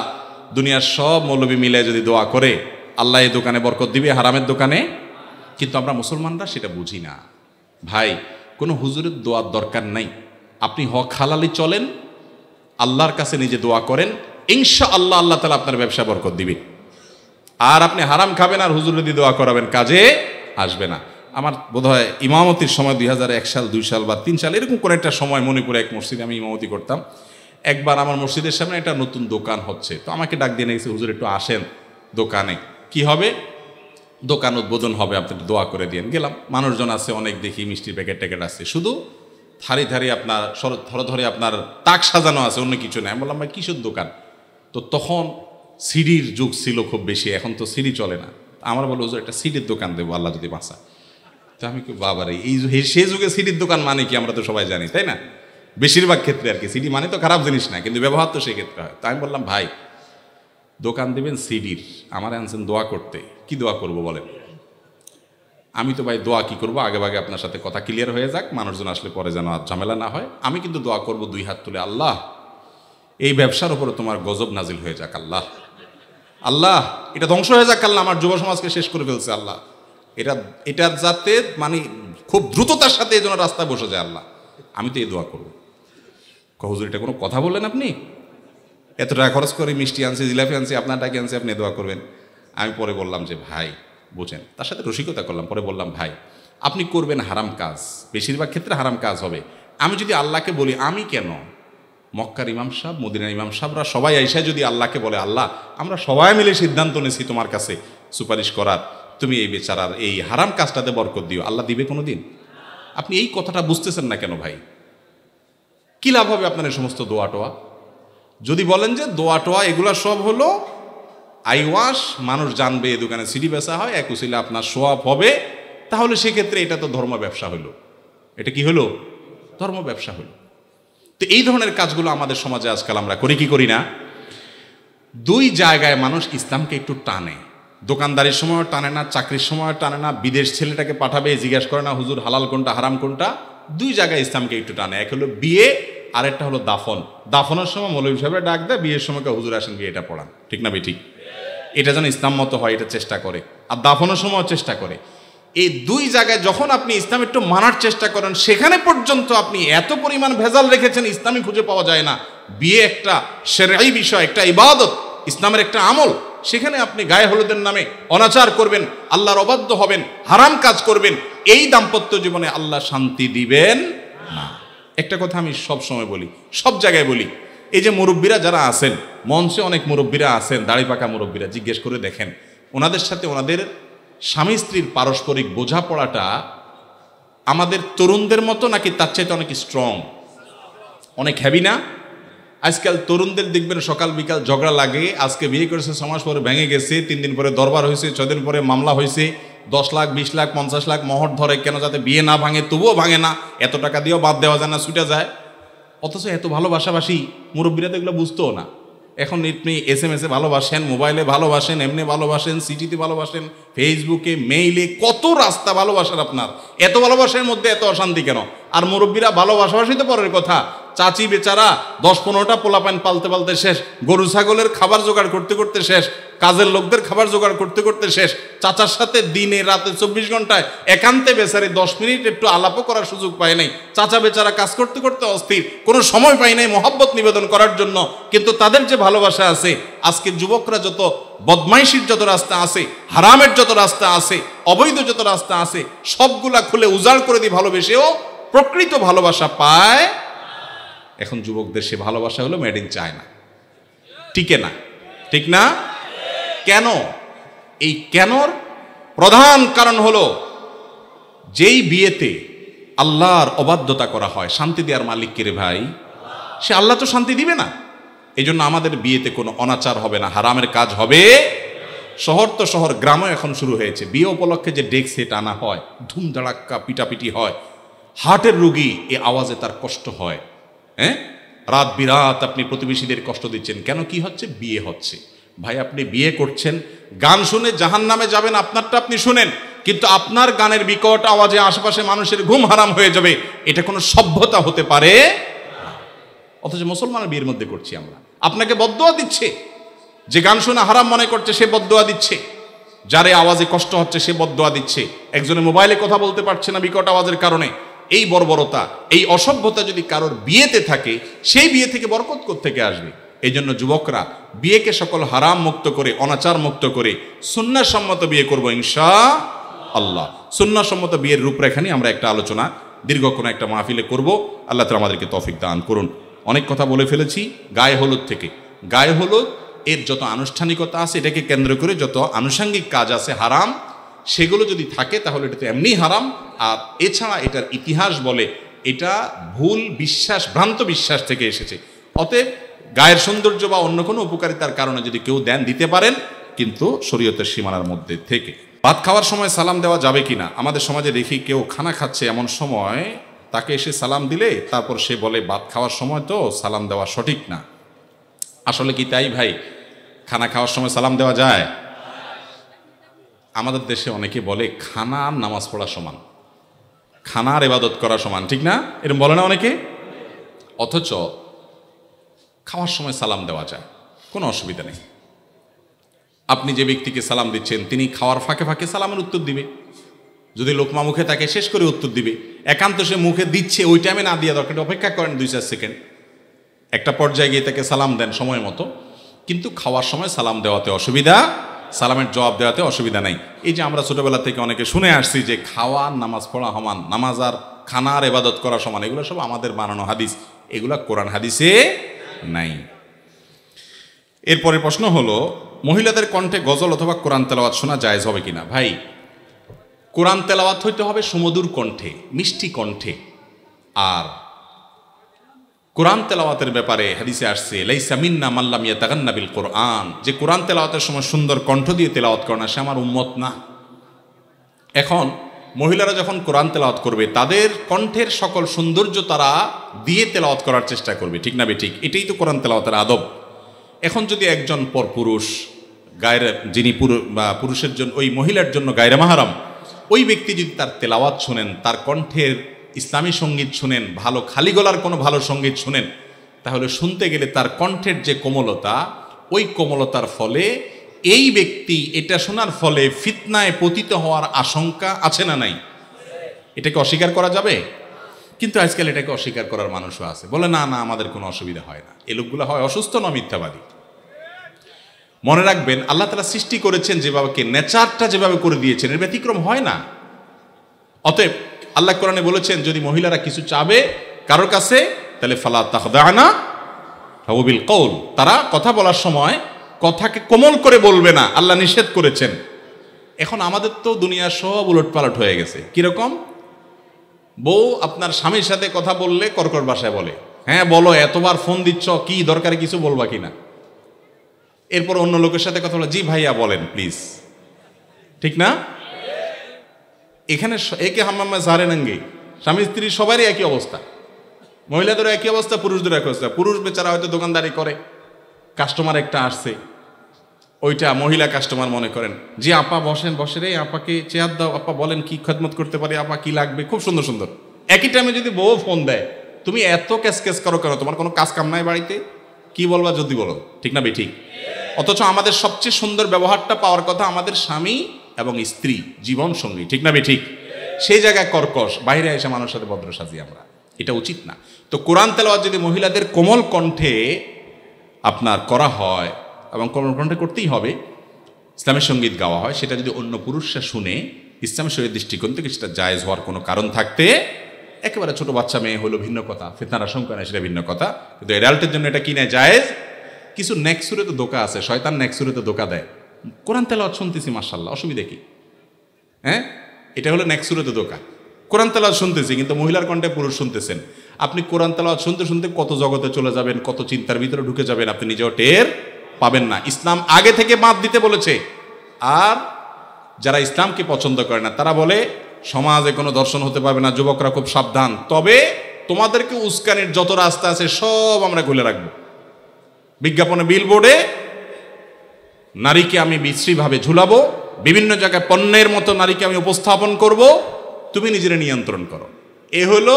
দুনিয়ার সব মৌলবী মিলে যদি দোয়া করে আল্লাহ এই দোকানে বরকত দিবে, হারামের দোকানে? কিন্তু আমরা মুসলমানরা সেটা বুঝি না। ভাই, কোনো হুজুরের দোয়ার দরকার নাই, আপনি হক হালালি চলেন, আল্লাহর কাছে নিজে দোয়া করেন, ইনশাআল্লাহ আল্লাহ তাআলা আপনার ব্যবসা বরকত দিবে। আর আপনি হারাম খাবেন আর হুজুরের দিয়ে দোয়া করাবেন, কাজে আসবে না। আমার বোধহয় ইমামতির সময় 2001 সাল 2 সাল বা 3 সাল এরকম কোন একটা সময় মণিপুরে এক মসজিদে আমি ইমামতি করতাম। একবার আমার মসজিদের সামনে একটা নতুন দোকান হচ্ছে, তো আমাকে ডাক দিয়ে নিয়েছে, হুজুর একটু আসেন দোকানে। কি হবে? দোকান উদ্বোধন হবে, আপনি দোয়া করে দিয়েন। গেলাম, মানুষজন আছে অনেক, দেখি মিষ্টির প্যাকেট ট্যাকেট আছে, শুধু থারি থারি আপনার ধরে ধরে আপনার তাক সাজানো আছে, অন্য কিছু নেই। আমি বললাম ভাই কিসের দোকান? তো তখন সিডির যুগ ছিল খুব বেশি, এখন তো সিডি চলে না। আমার বলো হুজুর একটা সিডির দোকান দেবো আল্লাহ যদি বাঁচা। তো আমি কি বাবারে, সেই যুগে সিডির দোকান মানে কি আমরা তো সবাই জানি, তাই না? বেশিরভাগ ক্ষেত্রে আর কি, সিডি মানে তো খারাপ জিনিস না, কিন্তু ব্যবহার তো সেই ক্ষেত্রে হয়। তো আমি বললাম ভাই দোকান দেবেন সিডির, আমার আনছেন দোয়া করতে, কি দোয়া করব বলেন? আমি তো ভাই দোয়া কি করবো, আগে ভাগে আপনার সাথে কথা ক্লিয়ার হয়ে যাক, মানুষজন আসলে পরে যেন আর ঝামেলা না হয়। আমি কিন্তু দোয়া করব 2 হাত তুলে, আল্লাহ এই ব্যবসার উপরে তোমার গজব নাজিল হয়ে যাক, আল্লাহ আল্লাহ এটা ধ্বংস হয়ে যাক, আল্লাহ আমার যুব সমাজকে শেষ করে ফেলছে, আল্লাহ এটার যাতে মানে খুব দ্রুততার সাথে এই জন্য রাস্তায় বসে যায়, আল্লাহ আমি তো এই দোয়া করবো। হুজুর এটা কোনো কথা বললেন আপনি? এত টাকা খরচ করে মিষ্টি আনছি, জিলাপি আনছি, আপনার টাকা আনছি, আপনি দোয়া করবেন? আমি পরে বললাম যে ভাই বুঝেন, তার সাথে রসিকতা করলাম। পরে বললাম ভাই আপনি করবেন হারাম কাজ, বেশিরভাগ ক্ষেত্রে হারাম কাজ হবে। আমি যদি আল্লাহকে বলি, আমি কেন, মক্কার ইমাম সাহেব, মদিনার ইমাম সাহেবরা সবাই আইসা যদি আল্লাহকে বলে, আল্লাহ আমরা সবাই মিলে সিদ্ধান্ত নিয়েছি তোমার কাছে সুপারিশ করার, তুমি এই বেচারার এই হারাম কাজটাতে বরকত দিও, আল্লাহ দিবে কোনো দিন? আপনি এই কথাটা বুঝতেছেন না কেন ভাই? কি লাভ হবে আপনার এই সমস্ত দোয়া টোয়া? যদি বলেন যে দোয়া টোয়া এগুলা সব হলো আইওয়াশ, মানুষ জানবে এই দোকানে সিডি বেচা হয়, এক উসিলে আপনার সোয়াব হবে, তাহলে সেক্ষেত্রে এটা তো ধর্ম ব্যবসা হলো। এটা কি হলো? ধর্ম ব্যবসা হলো। তো এই ধরনের কাজগুলো আমাদের সমাজে আজকাল আমরা করি কি করি না? দুই জায়গায় মানুষ ইসলামকে একটু টানে, দোকানদারির সময় টানে না, চাকরির সময় টানে না, বিদেশ ছেলেটাকে পাঠাবে জিজ্ঞাসা করে না হুজুর হালাল কোনটা হারাম কোনটা। দুই জায়গায় ইসলামকে একটু টানে, এক হলো বিয়ে আর একটা হলো দাফন। দাফনের সময় মৌলভী সাহেবের ডাক দেয়, বিয়ের সময় হুজুর আসেন বিয়েটা পড়ান, ঠিক না ঠিক? এটা যেন ইসলাম মতো হয় এটা চেষ্টা করে, আর দাফনের সময় চেষ্টা করে। এই দুই জায়গায় যখন আপনি ইসলাম একটু মানার চেষ্টা করেন, সেখানে পর্যন্ত আপনি এত পরিমাণ ভেজাল রেখেছেন ইসলামই খুঁজে পাওয়া যায় না। বিয়ে একটা শরঈ বিষয়, একটা ইবাদত, ইসলামের একটা আমল, সেখানে আপনি গায়ে হলুদের নামে অনাচার করবেন, আল্লাহর অবাধ্য হবেন, হারাম কাজ করবেন, এই দাম্পত্য জীবনে আল্লাহ শান্তি দিবেন না। একটা কথা আমি সব সময় বলি, সব জায়গায় বলি, এই যে মুরব্বীরা যারা আছেন, মঞ্চে অনেক মুরব্বীরা আছেন, দাড়ি পাকা মুরব্বীরা, জিজ্ঞেস করে দেখেন ওনাদের সাথে ওনাদের স্বামী স্ত্রীর পারস্পরিক বোঝাপড়াটা আমাদের তরুণদের মতো নাকি তার চাইতে অনেক স্ট্রং, অনেক হ্যাভি না? আজকাল তরুণদের দেখবেন সকাল বিকাল ঝগড়া লাগে, আজকে বিয়ে করেছে 6 মাস পরে ভেঙে গেছে, 3 দিন পরে দরবার হয়েছে, 6 দিন পরে মামলা হয়েছে, 10 লাখ 20 লাখ 50 লাখ মহর ধরে, কেন যাতে বিয়ে না ভাঙে, তবুও ভাঙে না, এত টাকা দিয়েও বাদ দেওয়া যায় না, ছুটে যায়। অথচ এত ভালোবাসাবাসি মুরব্বীরা তো এগুলো বুঝতেও না। এখন আপনি SMS-এ ভালোবাসেন, মোবাইলে ভালোবাসেন, এমনি ভালোবাসেন, সিটিতে ভালোবাসেন, ফেসবুকে, মেইলে, কত রাস্তা ভালোবাসার আপনার। এত ভালোবাসার মধ্যে এত অশান্তি কেন? আর মুরব্বীরা ভালোবাসাবাসি তো পরের কথা, চাচি বেচারা 10-15টা পোলাপান পালতে পালতে শেষ, গরু ছাগলের খাবার জোগাড় করতে করতে শেষ, কাজের লোকদের খাবার জোগাড় করতে করতে শেষ, চাচার সাথে দিনে রাতে 24 ঘন্টায় একান্তে বেচারে 10 মিনিট একটু আলাপও করার সুযোগ পায় নাই। চাচা বেচারা কাজ করতে করতে অস্থির, কোনো সময় পায় নাই মহব্বত নিবেদন করার জন্য। কিন্তু তাদের যে ভালোবাসা আছে, আজকে যুবকরা যত বদমাইশির যত রাস্তা আছে, হারামের যত রাস্তা আছে, অবৈধ যত রাস্তা আছে, সবগুলা খুলে উজাড় করে দিয়ে ভালোবেসেও প্রকৃত ভালোবাসা পায়। এখন যুবকদের সে ভালোবাসা হলো মেড ইন চায়না, টিকে না, ঠিক না? কেন? এই কেনর প্রধান কারণ হলো যেই বিয়েতে আল্লাহর অবাধ্যতা করা হয়, শান্তি দেওয়ার মালিক কে রে ভাই? সে আল্লাহ তো শান্তি দিবে না। এই জন্য আমাদের বিয়েতে কোনো অনাচার হবে না, হারামের কাজ হবে। শহর তো শহর, গ্রামও এখন শুরু হয়েছে। বিয়ে উপলক্ষে যে ডেক সেট আনা হয়, ধুমধাড়াক্কা পিটাপিটি হয়, হার্টের রোগী এ আওয়াজে তার কষ্ট হয়। হ্যাঁ, রাত বিরাত আপনি প্রতিবেশীদের কষ্ট দিচ্ছেন কেন? কি হচ্ছে? বিয়ে হচ্ছে। ভাই আপনি বিয়ে করছেন, গান শুনে জাহান্নামে যাবেন, আপনারটা আপনি শুনেন, কিন্তু আপনার গানের বিকট আওয়াজে আশেপাশে মানুষের ঘুম হারাম হয়ে যাবে, এটা কোনো সভ্যতা হতে পারে না। অথচ মুসলমানের বিয়ের মধ্যে করছি আমরা। আপনাকে বদদোয়া দিচ্ছে, যে গান শুনে হারাম মনে করছে সে বদদোয়া দিচ্ছে, যারে আওয়াজে কষ্ট হচ্ছে সে বদদোয়া দিচ্ছে, একজনে মোবাইলে কথা বলতে পারছে না বিকট আওয়াজের কারণে। এই বর্বরতা, এই অসভ্যতা যদি কারোর বিয়েতে থাকে, সেই বিয়ে থেকে বরকত কোত্থেকে আসবে? এই জন্য যুবকরা বিয়েকে সকল হারাম মুক্ত করে, অনাচার মুক্ত করে সুন্নাহসম্মত বিয়ে করব ইনশাআল্লাহ। সুন্নাহসম্মত বিয়ের রূপরেখা নিয়ে আমরা একটা আলোচনা দীর্ঘ কোনো একটা মাহফিলে করব। আল্লাহ তাআলা আমাদেরকে তৌফিক দান করুন। অনেক কথা বলে ফেলেছি। গায়ে হলুদ থেকে, গায়ে হলুদ এর যত আনুষ্ঠানিকতা আছে, এটাকে কেন্দ্র করে যত আনুষঙ্গিক কাজ আছে হারাম, সেগুলো যদি থাকে তাহলে এটা তো এমনি হারাম। আর এছাড়া এটার ইতিহাস বলে এটা ভুল বিশ্বাস, ভ্রান্ত বিশ্বাস থেকে এসেছে। অতএব গায়ের সৌন্দর্য বা অন্য কোনো উপকারিতার কারণে যদি কেউ দেন, দিতে পারেন, কিন্তু শরীয়তের সীমানার মধ্যে থেকে। ভাত খাওয়ার সময় সালাম দেওয়া যাবে কিনা? আমাদের সমাজে দেখি কেউ খানা খাচ্ছে, এমন সময় তাকে এসে সালাম দিলে তারপর সে বলে ভাত খাওয়ার সময় তো সালাম দেওয়া সঠিক না। আসলে কি তাই ভাই? খানা খাওয়ার সময় সালাম দেওয়া যায়? আমাদের দেশে অনেকে বলে খানার নামাজ পড়া সমান, খানার ইবাদত করা সমান, ঠিক না? এরকম বলে না অনেকে? অথচ খাওয়ার সময় সালাম দেওয়া যায়, কোনো অসুবিধা নেই। আপনি যে ব্যক্তিকে সালাম দিচ্ছেন তিনি খাওয়ার ফাঁকে ফাঁকে সালামের উত্তর দিবে, যদি লোকমা মুখে তাকে শেষ করে উত্তর দিবে। একান্ত সে মুখে দিচ্ছে, ওই টাইমে না দিয়ে দরকার অপেক্ষা করেন 2-4 সেকেন্ড, একটা পর্যায়ে গিয়ে তাকে সালাম দেন সময় মতো। কিন্তু খাওয়ার সময় সালাম দেওয়াতে অসুবিধা, সালামের জবাব দেওয়াতে অসুবিধা নাই। এই যে আমরা ছোটবেলা থেকে অনেকে শুনে আসছি যে খাওয়ার নামাজ পড়া সমান, নামাজ আর খানার ইবাদত করা সমান, এগুলো সব আমাদের বানানো হাদিস, এগুলা কোরআন হাদিসে নাই। এরপরের প্রশ্ন হলো, মহিলাদের কণ্ঠে গজল অথবা কোরআন তেলাওয়াত শোনা জায়েজ হবে কিনা? ভাই, কোরআন তেলাওয়াত হইতে হবে সুমধুর কণ্ঠে, মিষ্টি কণ্ঠে। আর কোরআন তেলাওয়াতের ব্যাপারে হাদিসে আসছে, লাইসা মিন্না মান লাম ইয়াতাগান্না বিল কোরআন, যে কোরআন তেলাওয়াতের সময় সুন্দর কণ্ঠ দিয়ে তেলাওয়াত করে না, সে আমার উম্মত না। এখন মহিলারা যখন কোরআন তেলাওয়াত করবে তাদের কণ্ঠের সকল সৌন্দর্য তারা দিয়ে তেলাওয়াত করার চেষ্টা করবে, ঠিক না ঠিক? এটাই তো কোরআন তেলাওয়াতের আদব। এখন যদি একজন পরপুরুষ গায়ের, যিনি পুরুষের জন্য, ওই মহিলার জন্য গায়রে মাহরাম, ওই ব্যক্তি যদি তার তেলাওয়াত শোনেন, তার কণ্ঠের ইসলামী সঙ্গীত শুনেন, ভালো খালি গলার কোনো ভালো সঙ্গীত শুনেন, তাহলে শুনতে গেলে তার কণ্ঠের যে কোমলতা, ওই কোমলতার ফলে এই ব্যক্তি এটা শোনার ফলে ফিতনায় পতিত হওয়ার আশঙ্কা আছে না নাই? এটাকে অস্বীকার করা যাবে? কিন্তু আজকাল এটাকে অস্বীকার করার মানুষও আছে, বলে না না আমাদের কোনো অসুবিধা হয় না। এ লোকগুলো হয় অসুস্থ না মিথ্যাবাদী। মনে রাখবেন, আল্লাহ তাআলা সৃষ্টি করেছেন যেভাবে, নেচারটা যেভাবে করে দিয়েছেন, এর ব্যতিক্রম হয় না। অতএব আল্লাহ কোরআনে বলেছেন যদি মহিলারা কিছু চাবে কারোর কাছে, তাহলে ফালা তাখদানা বিল কওল, তারা কথা বলার সময় কথাকে কোমল করে বলবে না, আল্লাহ নিষেধ করেছেন। এখন আমাদের তো দুনিয়া সব উলটপালট হয়ে গেছে। কিরকম? বউ আপনার স্বামীর সাথে কথা বললে কর্কট ভাষায় বলে, হ্যাঁ বলো, এতবার ফোন দিচ্ছ, কি দরকারে কিছু বলবা কিনা। এরপর অন্য লোকের সাথে কথা বলে, জি ভাইয়া বলেন প্লিজ, ঠিক না? এখানে একে হাম্মামা সারে নাঙ্গি, স্বামী স্ত্রী সবারই একই অবস্থা, মহিলাদেরও একই অবস্থা, পুরুষদেরও একই অবস্থা। পুরুষ বেচারা হয়তো দোকানদারি করে, কাস্টমার একটা আসছে, ওইটা মহিলা কাস্টমার মনে করেন, জি আপা বসেন, বসে রে, আপাকে চেয়ার দাও, আপা বলেন কি খেদমত করতে পারি, আপা কি লাগবে, খুব সুন্দর সুন্দর। একই টাইমে যদি বউ ফোন দেয়, তুমি এত ক্যাস করো কেন, তোমার কোনো কাজ কাম নাই বাড়িতে, কি বলবা যদি বলো, ঠিক না বেঠিক? অথচ আমাদের সবচেয়ে সুন্দর ব্যবহারটা পাওয়ার কথা আমাদের স্বামী এবং স্ত্রী, জীবন সঙ্গী, ঠিক না বেঠিক? সেই জায়গায় কর্কশ, বাইরে এসে মানুষের সাথে ভদ্র সাজি আমরা, এটা উচিত না। তো কোরআন তেলাওয়াত যদি মহিলাদের কোমল কণ্ঠে আপনার করা হয়, এবং কোমল কণ্ঠে করতেই হবে, ইসলামের সঙ্গীত গাওয়া হয়, সেটা যদি অন্য পুরুষরা শুনে, ইসলামের শরীরের দৃষ্টিকোণ থেকে সেটা জায়েজ হওয়ার কোনো কারণ থাকতে, একেবারে ছোট বাচ্চা মেয়ে হলো ভিন্ন কথা, ফিতনার আশঙ্কা নেই সেটা ভিন্ন কথা, কিন্তু এডাল্টের জন্য এটা কি নেয়, জায়েজ। কিছু নেক্সুরে তো ধোকা আছে, শয়তান নেক্সুরে তো ধোকা দেয়। কোরআন তেলাওয়াত শুনতেছি মাশাআল্লাহ, অসুবিধা কি? হ্যাঁ, এটা হলো নেক্সুরে তো ধোকা। কোরআন তেলাওয়াত শুনতেছি, কিন্তু মহিলার কণ্ঠে পুরুষ শুনতেছেন। আপনি কোরআন তেলাওয়াত শুনতে শুনতে কত জগতে চলে যাবেন, কত চিন্তার ভিতরে ঢুকে যাবেন, আপনি নিজেও টের পাবেন না। ইসলাম আগে থেকে বাদ দিতে বলেছে। আর যারা ইসলামকে পছন্দ করে না, তারা বলে সমাজে কোনো দর্শন হতে পারবে না, যুবকরা খুব সাবধান, তবে তোমাদেরকে উস্কানির যত রাস্তা আছে সব আমরা খুলে রাখবো। বিজ্ঞাপনে, বিলবোর্ডে নারীকে আমি বিশ্রীভাবে ঝুলাবো, বিভিন্ন জায়গায় পণ্যের মতো নারীকে আমি উপস্থাপন করব, তুমি নিজেরা নিয়ন্ত্রণ করো। এ হলো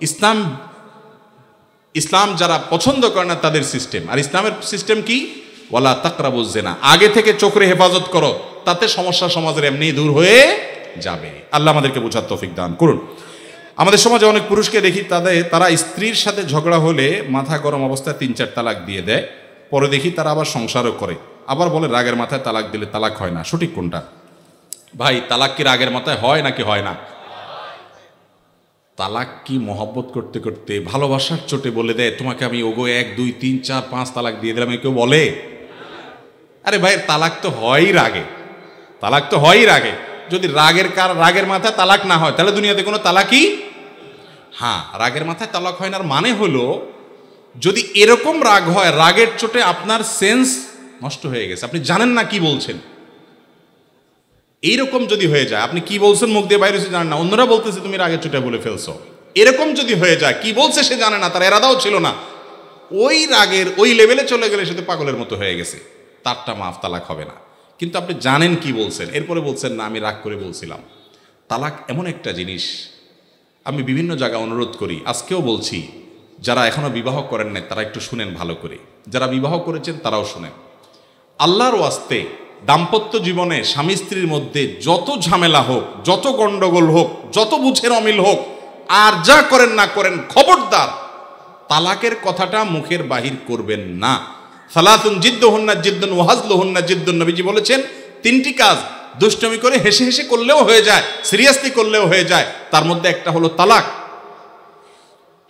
ইসলাম। ইসলাম যারা পছন্দ করে না তাদের সিস্টেম। আর ইসলামের সিস্টেম কি? ওয়ালা তাকরাবুজ জিনা, আগে থেকে চোখের হেফাজত করো, তাতে সমস্যা সমাজের এমনি দূর হয়ে যাবে। আল্লাহ আমাদেরকে বোঝার তৌফিক দান করুন। আমাদের সমাজে অনেক পুরুষকে দেখি, তারা স্ত্রীর সাথে ঝগড়া হলে মাথা গরম অবস্থায় 3-4 তালাক দিয়ে দেয়, পরে দেখি তারা আবার সংসারও করে, আবার বলে রাগের মাথায় তালাক দিলে তালাক হয় না। সঠিক কোনটা ভাই? তালাক কি রাগের মাথায় হয় নাকি হয় না? তালাক কি মহব্বত করতে করতে ভালোবাসার চোটে বলে দেয় তোমাকে আমি ওগো 1, 2, 3, 4, 5 তালাক দিয়ে দিলাম, কেউ বলে? আরে ভাই, তালাক তো হয়ই রাগে, তালাক তো হয়ই রাগে। যদি রাগের মাথায় তালাক না হয়, তাহলে দুনিয়াতে কোনো তালাকই, হ্যাঁ রাগের মাথায় তালাক হয় না। মানে হলো, যদি এরকম রাগ হয়, রাগের চোটে আপনার সেন্স নষ্ট হয়ে গেছে, আপনি জানেন না কি বলছেন, এইরকম যদি হয়ে যায়, আপনি কি বলছেন মুখ দিয়ে বাইরে জানেন না, অন্যরা বলতেছে তুমি রাগের চোটে বলে ফেলছো, এরকম যদি হয়ে যায়, কি বলছে সে জানে না, তার এরাদাও ছিল না, ওই রাগের ওই লেভেলে চলে গেলে সে তো পাগলের মতো হয়ে গেছে, তারটা মাফ, তালাক হবে না। কিন্তু আপনি জানেন কি বলছেন, এরপরে বলছেন না আমি রাগ করে বলছিলাম। তালাক এমন একটা জিনিস, আমি বিভিন্ন জায়গায় অনুরোধ করি, আজকেও বলছি, যারা এখনো বিবাহ করেন নাই তারা একটু শুনেন ভালো করে, যারা বিবাহ করেছেন তারাও শুনেন। আল্লাহর ওয়াস্তে দাম্পত্য জীবনে স্বামী স্ত্রীর মধ্যে যত ঝামেলা হোক, যত গন্ডগোল হোক, যত বুঝের অমিল হোক, আর যা করেন না করেন, খবরদার তালাকের কথাটা মুখের বাহির করবেন না। সালাতুন জিদ্দুহুন্না জিদ্দুন ওয়া হাজলুহুন্না জিদ্দুন, নবীজি বলেছেন 3টি কাজ দুষ্টমি করে হেসে হেসে করলেও হয়ে যায়, সিরিয়াসলি করলেও হয়ে যায়, তার মধ্যে একটা হলো তালাক।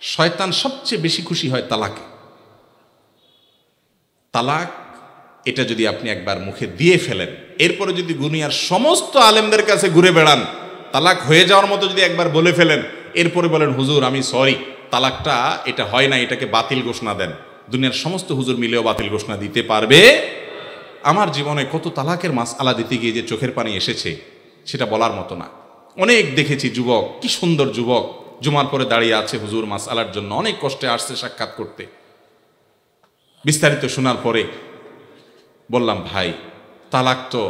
শয়তান সবচেয়ে বেশি খুশি হয় তালাকে। তালাক এটা যদি আপনি একবার মুখে দিয়ে ফেলেন, এরপরে যদি দুনিয়ার সমস্ত আলেমদের কাছে ঘুরে বেড়ান, তালাক হয়ে যাওয়ার মতো যদি একবার বলে ফেলেন, এরপরে বলেন হুজুর আমি সরি, তালাকটা এটা হয় না, এটাকে বাতিল ঘোষণা দেন, দুনিয়ার সমস্ত হুজুর মিলেও বাতিল ঘোষণা দিতে পারবে? আমার জীবনে কত তালাকের মাসআলা দিতে গিয়ে যে চোখের পানি এসেছে সেটা বলার মতো না। অনেক দেখেছি যুবক, কি সুন্দর যুবক, জুমার পরে দাঁড়িয়ে আছে হুজুর মাসআলার জন্য, অনেক কষ্টে আসছে সাক্ষাৎ করতে। বিস্তারিত শোনার পরে বললাম, ভাই তালাক তো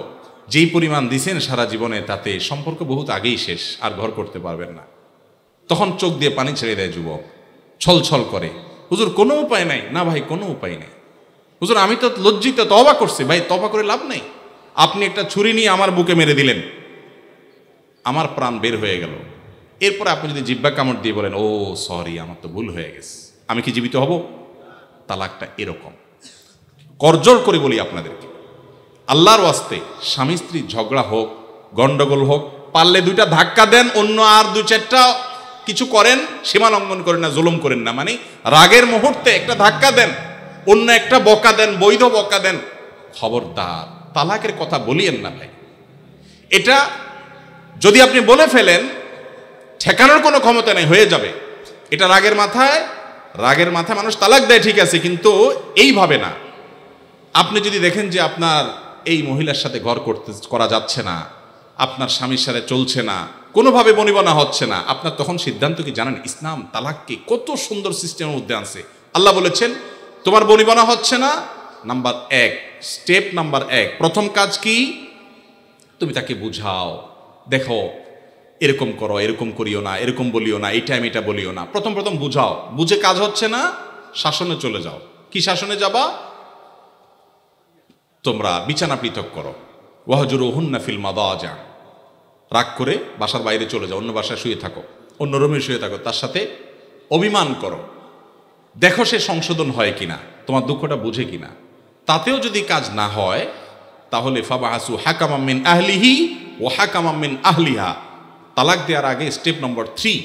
যেই পরিমাণ দিছেন সারা জীবনে, তাতে সম্পর্ক বহুত আগেই শেষ, আর ঘর করতে পারবেন না। তখন চোখ দিয়ে পানি ছেড়ে দেয় যুবক, ছল ছল করে, হুজুর কোনো উপায় নাই। না ভাই, কোনো উপায় নেই। হুজুর আমি তো লজ্জিত, তওবা করছি। ভাই তওবা করে লাভ নেই, আপনি একটা ছুরি নিয়ে আমার বুকে মেরে দিলেন, আমার প্রাণ বের হয়ে গেল। এরপরে আপনি যদি জিহ্বা কামড় দিয়ে বলেন, ও সরি আমার তো ভুল হয়ে গেছে, আমি কি জীবিত হব? তালাকটা এরকম। করজোড় করে বলি আপনাদেরকে, আল্লাহর ওয়াস্তে স্বামী স্ত্রী ঝগড়া হোক, গন্ডগোল হোক, পারলে দুইটা ধাক্কা দেন, অন্য আর দুই চারটা কিছু করেন, সীমা লঙ্ঘন করেন না, জুলুম করেন না। মানে রাগের মুহূর্তে একটা ধাক্কা দেন, অন্য একটা বকা দেন, বৈধ বকা দেন। খবরদার তালাকের কথা বলিয়েন না ভাই। এটা যদি আপনি বলে ফেলেন, ঠেকানোর কোনো ক্ষমতা নেই, হয়ে যাবে। এটা রাগের মাথায় মানুষ তালাক দেয়, ঠিক আছে, কিন্তু এইভাবে না। আপনি যদি দেখেন যে আপনার এই মহিলার সাথে ঘর করা যাচ্ছে না, আপনার স্বামীর সাথে চলছে না, কোনোভাবে বনিবনা হচ্ছে না, আপনার তখন সিদ্ধান্ত কি জানেন? ইসলাম তালাককে কত সুন্দর সিস্টেমের মধ্যে আনছে। আল্লাহ বলেছেন, তোমার বনিবনা হচ্ছে না, নাম্বার 1, স্টেপ নাম্বার 1, প্রথম কাজ কি? তুমি তাকে বুঝাও, দেখো এরকম করো, এরকম করিও না, এরকম বলিও না, এই টাইম এটা বলিও না। প্রথম বুঝাও, বুঝে কাজ হচ্ছে না, শাসনে চলে যাও। কি শাসনে যাবা? তোমরা বিছানা পৃথক করো, ওয়াহজুরুহুন্না ফিল মাদাজা, রাগ করে বাসার বাইরে চলে যাও, অন্য বাসায় শুয়ে থাকো, অন্য রুমে শুয়ে থাকো, তার সাথে অভিমান করো, দেখো সে সংশোধন হয় কিনা, তোমার দুঃখটা বুঝে কিনা। তাতেও যদি কাজ না হয়, তাহলে ফাবাহাসু হাকামাম মিন আহলিহি ওয়া হাকামাম মিন আহলিহা, তালাক দেওয়ার আগে স্টেপ নম্বর 3,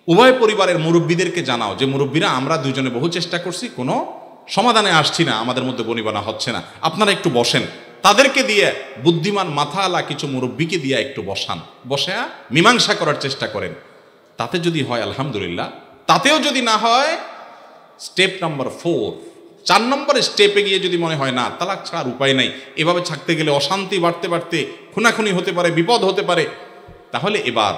উভয় পরিবারের মুরব্বীদেরকে জানাও যে মুরব্বীরা, আমরা দুজনে বহু চেষ্টা করছি, কোনো সমাধানে আসছি না, আমাদের মধ্যে বনিবনা হচ্ছে না, আপনারা একটু বসেন। তাদেরকে দিয়ে, বুদ্ধিমান মাথাওয়ালা কিছু মুরব্বীকে দিয়ে একটু বসে মীমাংসা করার চেষ্টা করেন। তাতে যদি হয় আলহামদুলিল্লাহ, তাতেও যদি না হয় স্টেপ নাম্বার 4 নম্বরের স্টেপে গিয়ে যদি মনে হয় না তালাক ছাড়ার উপায় নাই, এভাবে থাকতে গেলে অশান্তি বাড়তে বাড়তে খুনাখুনি হতে পারে, বিপদ হতে পারে, তাহলে এবার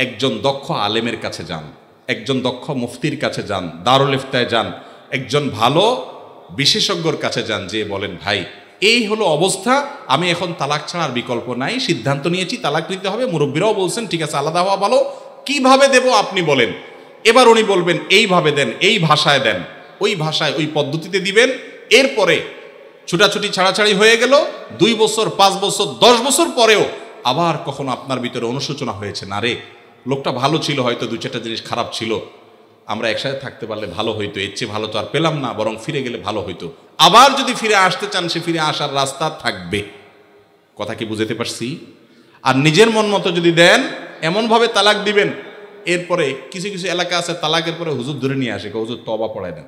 একজন দক্ষ আলেমের কাছে যান, একজন দক্ষ মুফতির কাছে যান, দারুল ইফতায় যান, একজন ভালো বিশেষজ্ঞর কাছে যান, যে বলেন ভাই এই হলো অবস্থা, আমি এখন তালাক ছাড়ার বিকল্প নাই, সিদ্ধান্ত নিয়েছি তালাক নিতে হবে, মুরব্বীরাও বলছেন ঠিক আছে আলাদা হওয়া ভালো, কিভাবে দেব আপনি বলেন। এবার উনি বলবেন এইভাবে দেন, এই ভাষায় দেন, ওই ভাষায় ওই পদ্ধতিতে দিবেন। এরপরে ছুটাছুটি ছাড়াছাড়ি হয়ে গেল, 2 বছর 5 বছর 10 বছর পরেও আবার কখনো আপনার ভিতরে অনুশোচনা হয়েছে, না রে লোকটা ভালো ছিল, হয়তো 2-4টা জিনিস খারাপ ছিল, আমরা একসাথে থাকতে পারলে ভালো হইতো, এর চেয়ে ভালো তো আর পেলাম না, বরং ফিরে গেলে ভালো হইতো। আবার যদি ফিরে আসতে চান, সে ফিরে আসার রাস্তা থাকবে। কথা কি বুঝতে পারছি? আর নিজের মন মতো যদি দেন, এমনভাবে তালাক দিবেন, এরপরে কিছু কিছু এলাকা আছে তালাকের পরে হুজুর ধরে নিয়ে আসে, হুজুর তওবা পড়ায় দেন।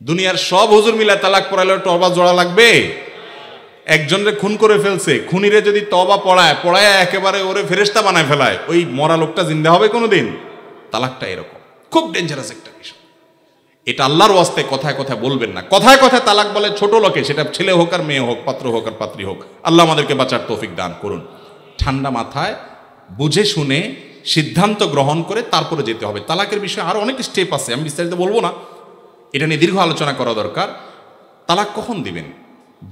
দুনিয়ার সব হুজুর মিলে তালাক পড়াইলে তওবা জোড়া লাগবে? একজনরে খুন করে ফেলছে, খুনিরে যদি তওবা পড়ায় একেবারে ওরে ফেরেশতা বানায় ফেলায়, ওই মরা লোকটা জিন্দা হবে কোনোদিন? তালাকটা এরকম খুব ডেঞ্জারাস একটা বিষয়। এটা আল্লাহর ওয়াস্তে কথায় কথায় বলবেন না। কথায় কথায় তালাক বলে ছোট লোকে, সেটা ছেলে হোক আর মেয়ে হোক, পাত্র হোক আর পাত্রী হোক। আল্লাহ আমাদেরকে বাঁচার তৌফিক দান করুন। ঠান্ডা মাথায় বুঝে শুনে সিদ্ধান্ত গ্রহণ করে তারপরে যেতে হবে। তালাকের বিষয়ে আরো অনেক স্টেপ আছে, আমি বিস্তারিত বলবো না, এটা নিয়ে দীর্ঘ আলোচনা করা দরকার। তালাক কখন দিবেন?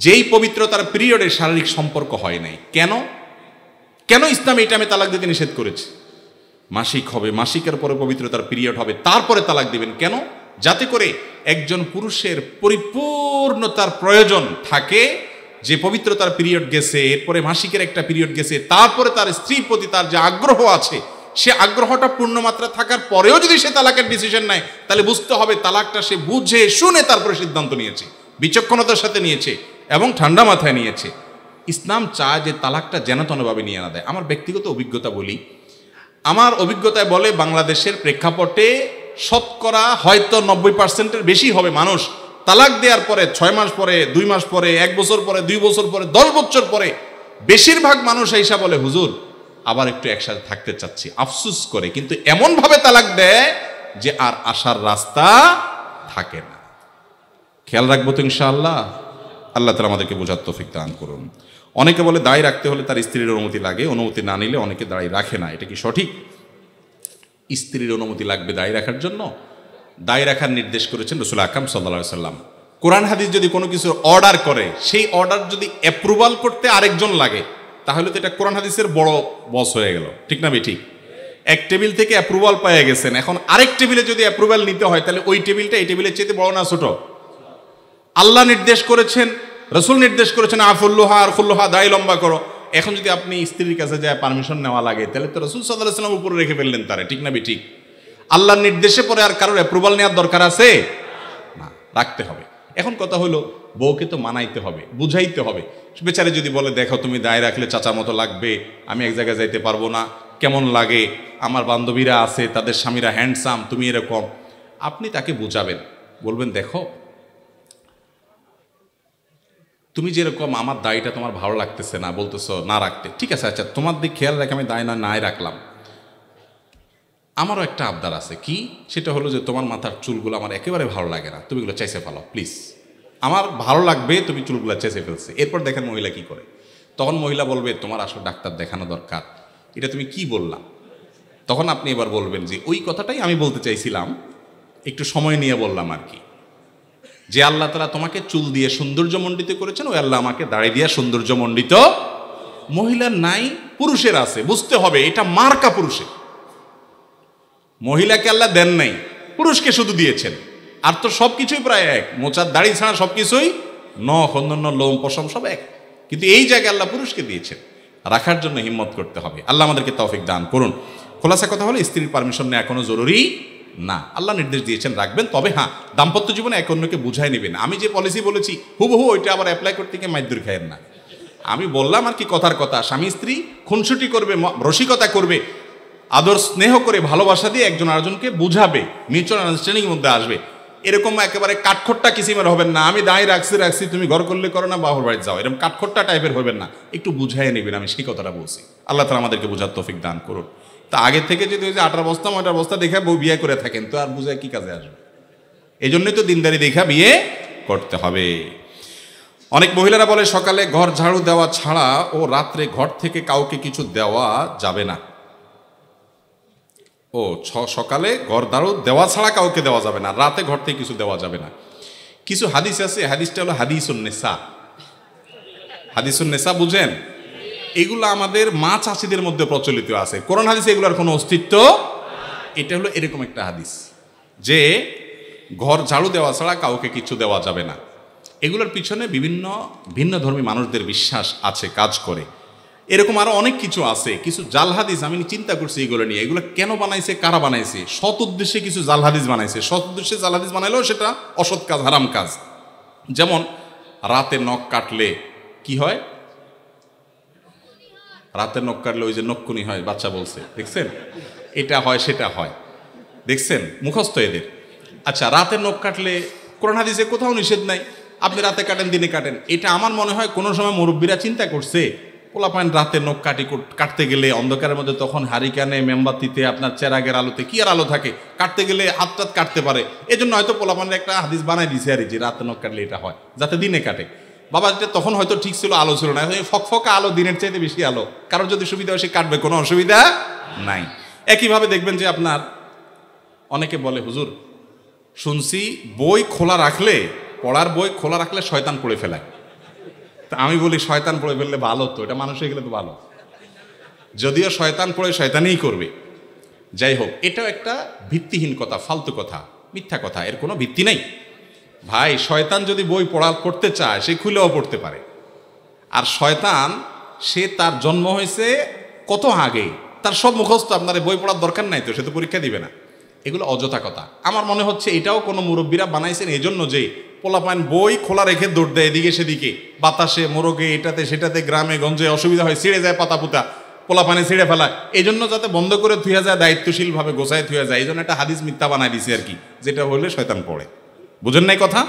যেই পবিত্রতার পিরিয়ডে শারীরিক সম্পর্ক হয় নাই। কেন ইসলাম এই টাইমে তালাক দিতে নিষেধ করেছে? মাসিক হবে, মাসিকের পরে পবিত্রতার পিরিয়ড হবে, তারপরে তালাক দিবেন কেন? যাতে করে একজন পুরুষের পরিপূর্ণতার প্রয়োজন থাকে, যে পবিত্রতার পিরিয়ড গেছে, এরপরে মাসিকের একটা পিরিয়ড গেছে, তারপরে তার স্ত্রীর প্রতি তার যে আগ্রহ আছে, সে আগ্রহটা পূর্ণমাত্রা থাকার পরেও যদি সে তালাকের ডিসিশন নেয়, তাহলে বুঝতে হবে তালাকটা সে বুঝে শুনে তারপরে সিদ্ধান্ত নিয়েছে, বিচক্ষণতার সাথে নিয়েছে এবং ঠান্ডা মাথায় নিয়েছে। ইসলাম চায় যে তালাকটা যেন তেনভাবে নিয়ে না দেয়। আমার ব্যক্তিগত অভিজ্ঞতা বলি, আমার অভিজ্ঞতায় বলে বাংলাদেশের প্রেক্ষাপটে শতকরা হয়তো 90%-এর বেশি হবে মানুষ তালাক দেওয়ার পরে 6 মাস পরে, 2 মাস পরে, 1 বছর পরে, 2 বছর পরে, 10 বছর পরে বেশিরভাগ মানুষ এইসা বলে হুজুর আবার একটু একসাথে থাকতে চাচ্ছি, আফসুস করে, কিন্তু এমনভাবে তালাক দেয় যে আর আসার রাস্তা থাকে না। খেয়াল রাখবো তো ইনশাআল্লাহ। আল্লাহ তাআলা আমাদেরকে বোঝার তৌফিক দান করুন। অনেকে বলে দাড়ি রাখতে হলে তার স্ত্রীর অনুমতি লাগে, অনুমতি না নিলে অনেকে দাড়ি রাখে না। এটা কি সঠিক? স্ত্রীর অনুমতি লাগবে দাড়ি রাখার জন্য? দাড়ি রাখার নির্দেশ করেছেন রাসূল আকরাম সাল্লাল্লাহু আলাইহি ওয়াসাল্লাম। কোরআন হাদিস যদি কোনো কিছু অর্ডার করে, সেই অর্ডার যদি অ্যাপ্রুভাল করতে আরেকজন লাগে, তাহলে তো এটা কোরআন হাদিসের বড় বস হয়ে গেল, ঠিক না ঠিক? এক টেবিল থেকে অ্যাপ্রুভাল পেয়ে গেছেন, এখন আরেক টেবিলে যদি অ্যাপ্রুভাল নিতে হয়, তাহলে ওই টেবিলটা এই টেবিলের চেয়ে বড় না ছোট? আল্লাহ নির্দেশ করেছেন, রাসূল নির্দেশ করেছেন আফুল্লুহা আরফুল্লুহা, দাড়ি লম্বা করো। এখন যদি আপনি স্ত্রীর কাছে যায় পারমিশন নেওয়া লাগে, তাহলে তো রাসূল সাল্লাল্লাহু আলাইহি ওয়াসাল্লাম উপরে রেখে ফেললেন তারে, ঠিক না ঠিক? আল্লাহর নির্দেশে পরে আর কারোর অ্যাপ্রুভাল নেওয়ার দরকার আছে না, রাখতে হবে। এখন কথা হলো, বউকে তো মানাইতে হবে, বুঝাইতে হবে। বেচারে যদি বলে দেখো তুমি দায় রাখলে চাচার মতো লাগবে, আমি এক জায়গায় যাইতে পারবো না, কেমন লাগে, আমার বান্ধবীরা আছে তাদের স্বামীরা হ্যান্ডসাম, তুমি এরকম, আপনি তাকে বুঝাবেন, বলবেন দেখো তুমি যেরকম আমার দায়টা তোমার ভালো লাগতেছে না, বলতেছো না রাখতে, ঠিক আছে, আচ্ছা তোমার দিক খেয়াল রেখে আমি দায় নাই রাখলাম। আমারও একটা আবদার আছে, কি? সেটা হলো যে তোমার মাথার চুলগুলো আমার একেবারে ভালো লাগে না, তুমি এগুলো চেঁচে ফেলো প্লিজ, আমার ভালো লাগবে তুমি চুলগুলো চেঁচে ফেলছে। এরপর দেখেন মহিলা কি করে। তখন মহিলা বলবে তোমার আসলে ডাক্তার দেখানো দরকার, এটা তুমি কি বললা? তখন আপনি এবার বলবেন যে ওই কথাটাই আমি বলতে চাইছিলাম, একটু সময় নিয়ে বললাম আর কি, যে আল্লাহ তাআলা তোমাকে চুল দিয়ে সৌন্দর্যমণ্ডিত করেছেন, ওই আল্লাহ আমাকে দাড়ি দিয়ে সৌন্দর্যমণ্ডিত। মহিলার নাই, পুরুষের আছে, বুঝতে হবে এটা মার্কা পুরুষের। মহিলাকে আল্লাহ দেন নাই, পুরুষকে শুধু দিয়েছেন। আর তো সব কিছুই প্রায় এক, মোচার দাড়ি ছাড়া সব কিছুই নখ, অন্যান্য লোম পশম সব এক, কিন্তু এই জায়গায় আল্লাহ পুরুষকে দিয়েছেন। রাখার জন্য হিম্মত করতে হবে। আল্লাহ আমাদেরকে তৌফিক দান করুন। খোলাসা কথা হলো, স্ত্রীর পারমিশন নেওয়া এখনো জরুরি না, আল্লাহ নির্দেশ দিয়েছেন রাখবেন। তবে হ্যাঁ, দাম্পত্য জীবনে এক অন্যকে বুঝাই নেবেন। আমি যে পলিসি বলেছি হুবহু ওইটা আবার অ্যাপ্লাই করতে গিয়ে মাইদুর খায়েন না। আমি বললাম আর কি, কথার কথা, স্বামী স্ত্রী খুনসুটি করবে, রসিকতা করবে, আদর স্নেহ করে ভালোবাসা দিয়ে একজন আরেকজনকে বুঝাবে, মিউচুয়াল আন্ডারস্ট্যান্ডিং মধ্যে আসবে। এরকম একেবারে কাঠখোট্টা কিসিমের হবেন না, আমি দাঁড়িয়ে রাখছি তুমি ঘর করলে করো না, বাহুর বাড়ি যাও, এরকম কাঠখোট্টা টাইপের হবেন না, একটু বুঝাই নেবেন। আমি সেই কথাটা বলছি। আল্লাহ তাআলা আমাদেরকে বুঝার তৌফিক দান করুন। তা আগে থেকে যদি ওই যে 18 বস্তা 9 বস্তা দেখে বউ বিয়ে করে থাকেন, তো আর বুঝায় কি কাজে আসবে? এই জন্যই তো দিনদারি দেখা বিয়ে করতে হবে। অনেক মহিলারা বলে সকালে ঘর ঝাড়ু দেওয়া ছাড়া ও রাত্রে ঘর থেকে কাউকে কিছু দেওয়া যাবে না। ও সকালে ঘর ঝাড়ু দেওয়া ছাড়া কাউকে দেওয়া যাবে না, রাতে ঘর থেকে কিছু দেওয়া যাবে না। কিছু হাদিস আছে, হাদিসটা হলো হাদিসুন নেসা। হাদিসুন নেসা বুঝেন? এগুলো আমাদের মা চাচিদের মধ্যে প্রচলিত আছে, কোরআন হাদিসে এগুলোর কোনো অস্তিত্ব। এটা হলো এরকম একটা হাদিস যে ঘর ঝাড়ু দেওয়া ছাড়া কাউকে কিছু দেওয়া যাবে না। এগুলোর পিছনে বিভিন্ন ভিন্ন ধর্মী মানুষদের বিশ্বাস আছে, কাজ করে। এরকম আরো অনেক কিছু আছে, কিছু জাল হাদিস আমি চিন্তা করছি এগুলো নিয়ে, এগুলো কেন বানাইছে, কারা বানাইছে। সৎ উদ্দেশ্যে কিছু জাল হাদিস বানাইছে, সৎ উদ্দেশ্যে জাল হাদিস বানাইলেও সেটা অসৎ কাজ, হারাম কাজ। যেমন রাতে নখ কাটলে কি হয়? রাতে নখ কাটলে ওই যে নক্ষুনি হয়, বাচ্চা বলছে, দেখছেন? এটা হয়, সেটা হয়, দেখছেন? মুখস্থ এদের। আচ্ছা, রাতে নখ কাটলে কোরআন হাদিসে কোথাও নিষেধ নাই, আপনি রাতে কাটেন দিনে কাটেন। এটা আমার মনে হয় কোনো সময় মুরব্বীরা চিন্তা করছে, পোলাপান রাতে নখ কাটতে গেলে অন্ধকারের মধ্যে, তখন হারিকানে মেমবাতিতে আপনার চেরাগের আলোতে, কি আর আলো থাকে, কাটতে গেলে হাত টাত কাটতে পারে। এই জন্য হয়তো পোলাপানের একটা হাদিস বানাই দিছে আর যে রাতে নখ কাটলে এটা হয়, যাতে দিনে কাটে। বাবা এটা তখন হয়তো ঠিক ছিল, আলো ছিল না, ফকফকা আলো, দিনের চাইতে বেশি আলো, কারোর যদি সুবিধা হয় সে কাটবে, কোনো অসুবিধা নাই। একইভাবে দেখবেন যে আপনার অনেকে বলে হুজুর শুনছি বই খোলা রাখলে, পড়ার বই খোলা রাখলে শয়তান পড়ে ফেলায়। তা আমি বলি শয়তান পড়ে ফেললে ভালো তো, এটা মানুষ হয়ে গেলে তো ভালো, যদিও শয়তান পড়ে শয়তানই করবে। যাই হোক, এটাও একটা ভিত্তিহীন কথা, ফালতু কথা, মিথ্যা কথা, এর কোনো ভিত্তি নেই। ভাই শয়তান যদি বই পড়া করতে চায় সে খুলেও পড়তে পারে। আর শয়তান সে তার জন্ম হয়েছে কত আগে, তার সব মুখস্থ, আপনার বই পড়ার দরকার নাই তো, সে তো পরীক্ষা দিবে না। এগুলো অযথা কথা। আমার মনে হচ্ছে এটাও কোনো মুরব্বীরা বানাইছেন এই জন্য যে পোলাপান বই খোলা রেখে দৌড় দেয় এদিকে সেদিকে, বাতাসে মোরগে এটাতে সেটাতে, গ্রামে গঞ্জে অসুবিধা হয়, ছিঁড়ে যায় পাতা পুতা, পোলাপানে ছিঁড়ে ফেলা, এই জন্য যাতে বন্ধ করে থুয়া যায়, দায়িত্বশীলভাবে গোছায় থুয়া যায়, এই জন্য একটা হাদিস মিথ্যা বানাই দিছে আর কি, যেটা হলে শয়তান পড়ে। বুঝেন নাই কথা?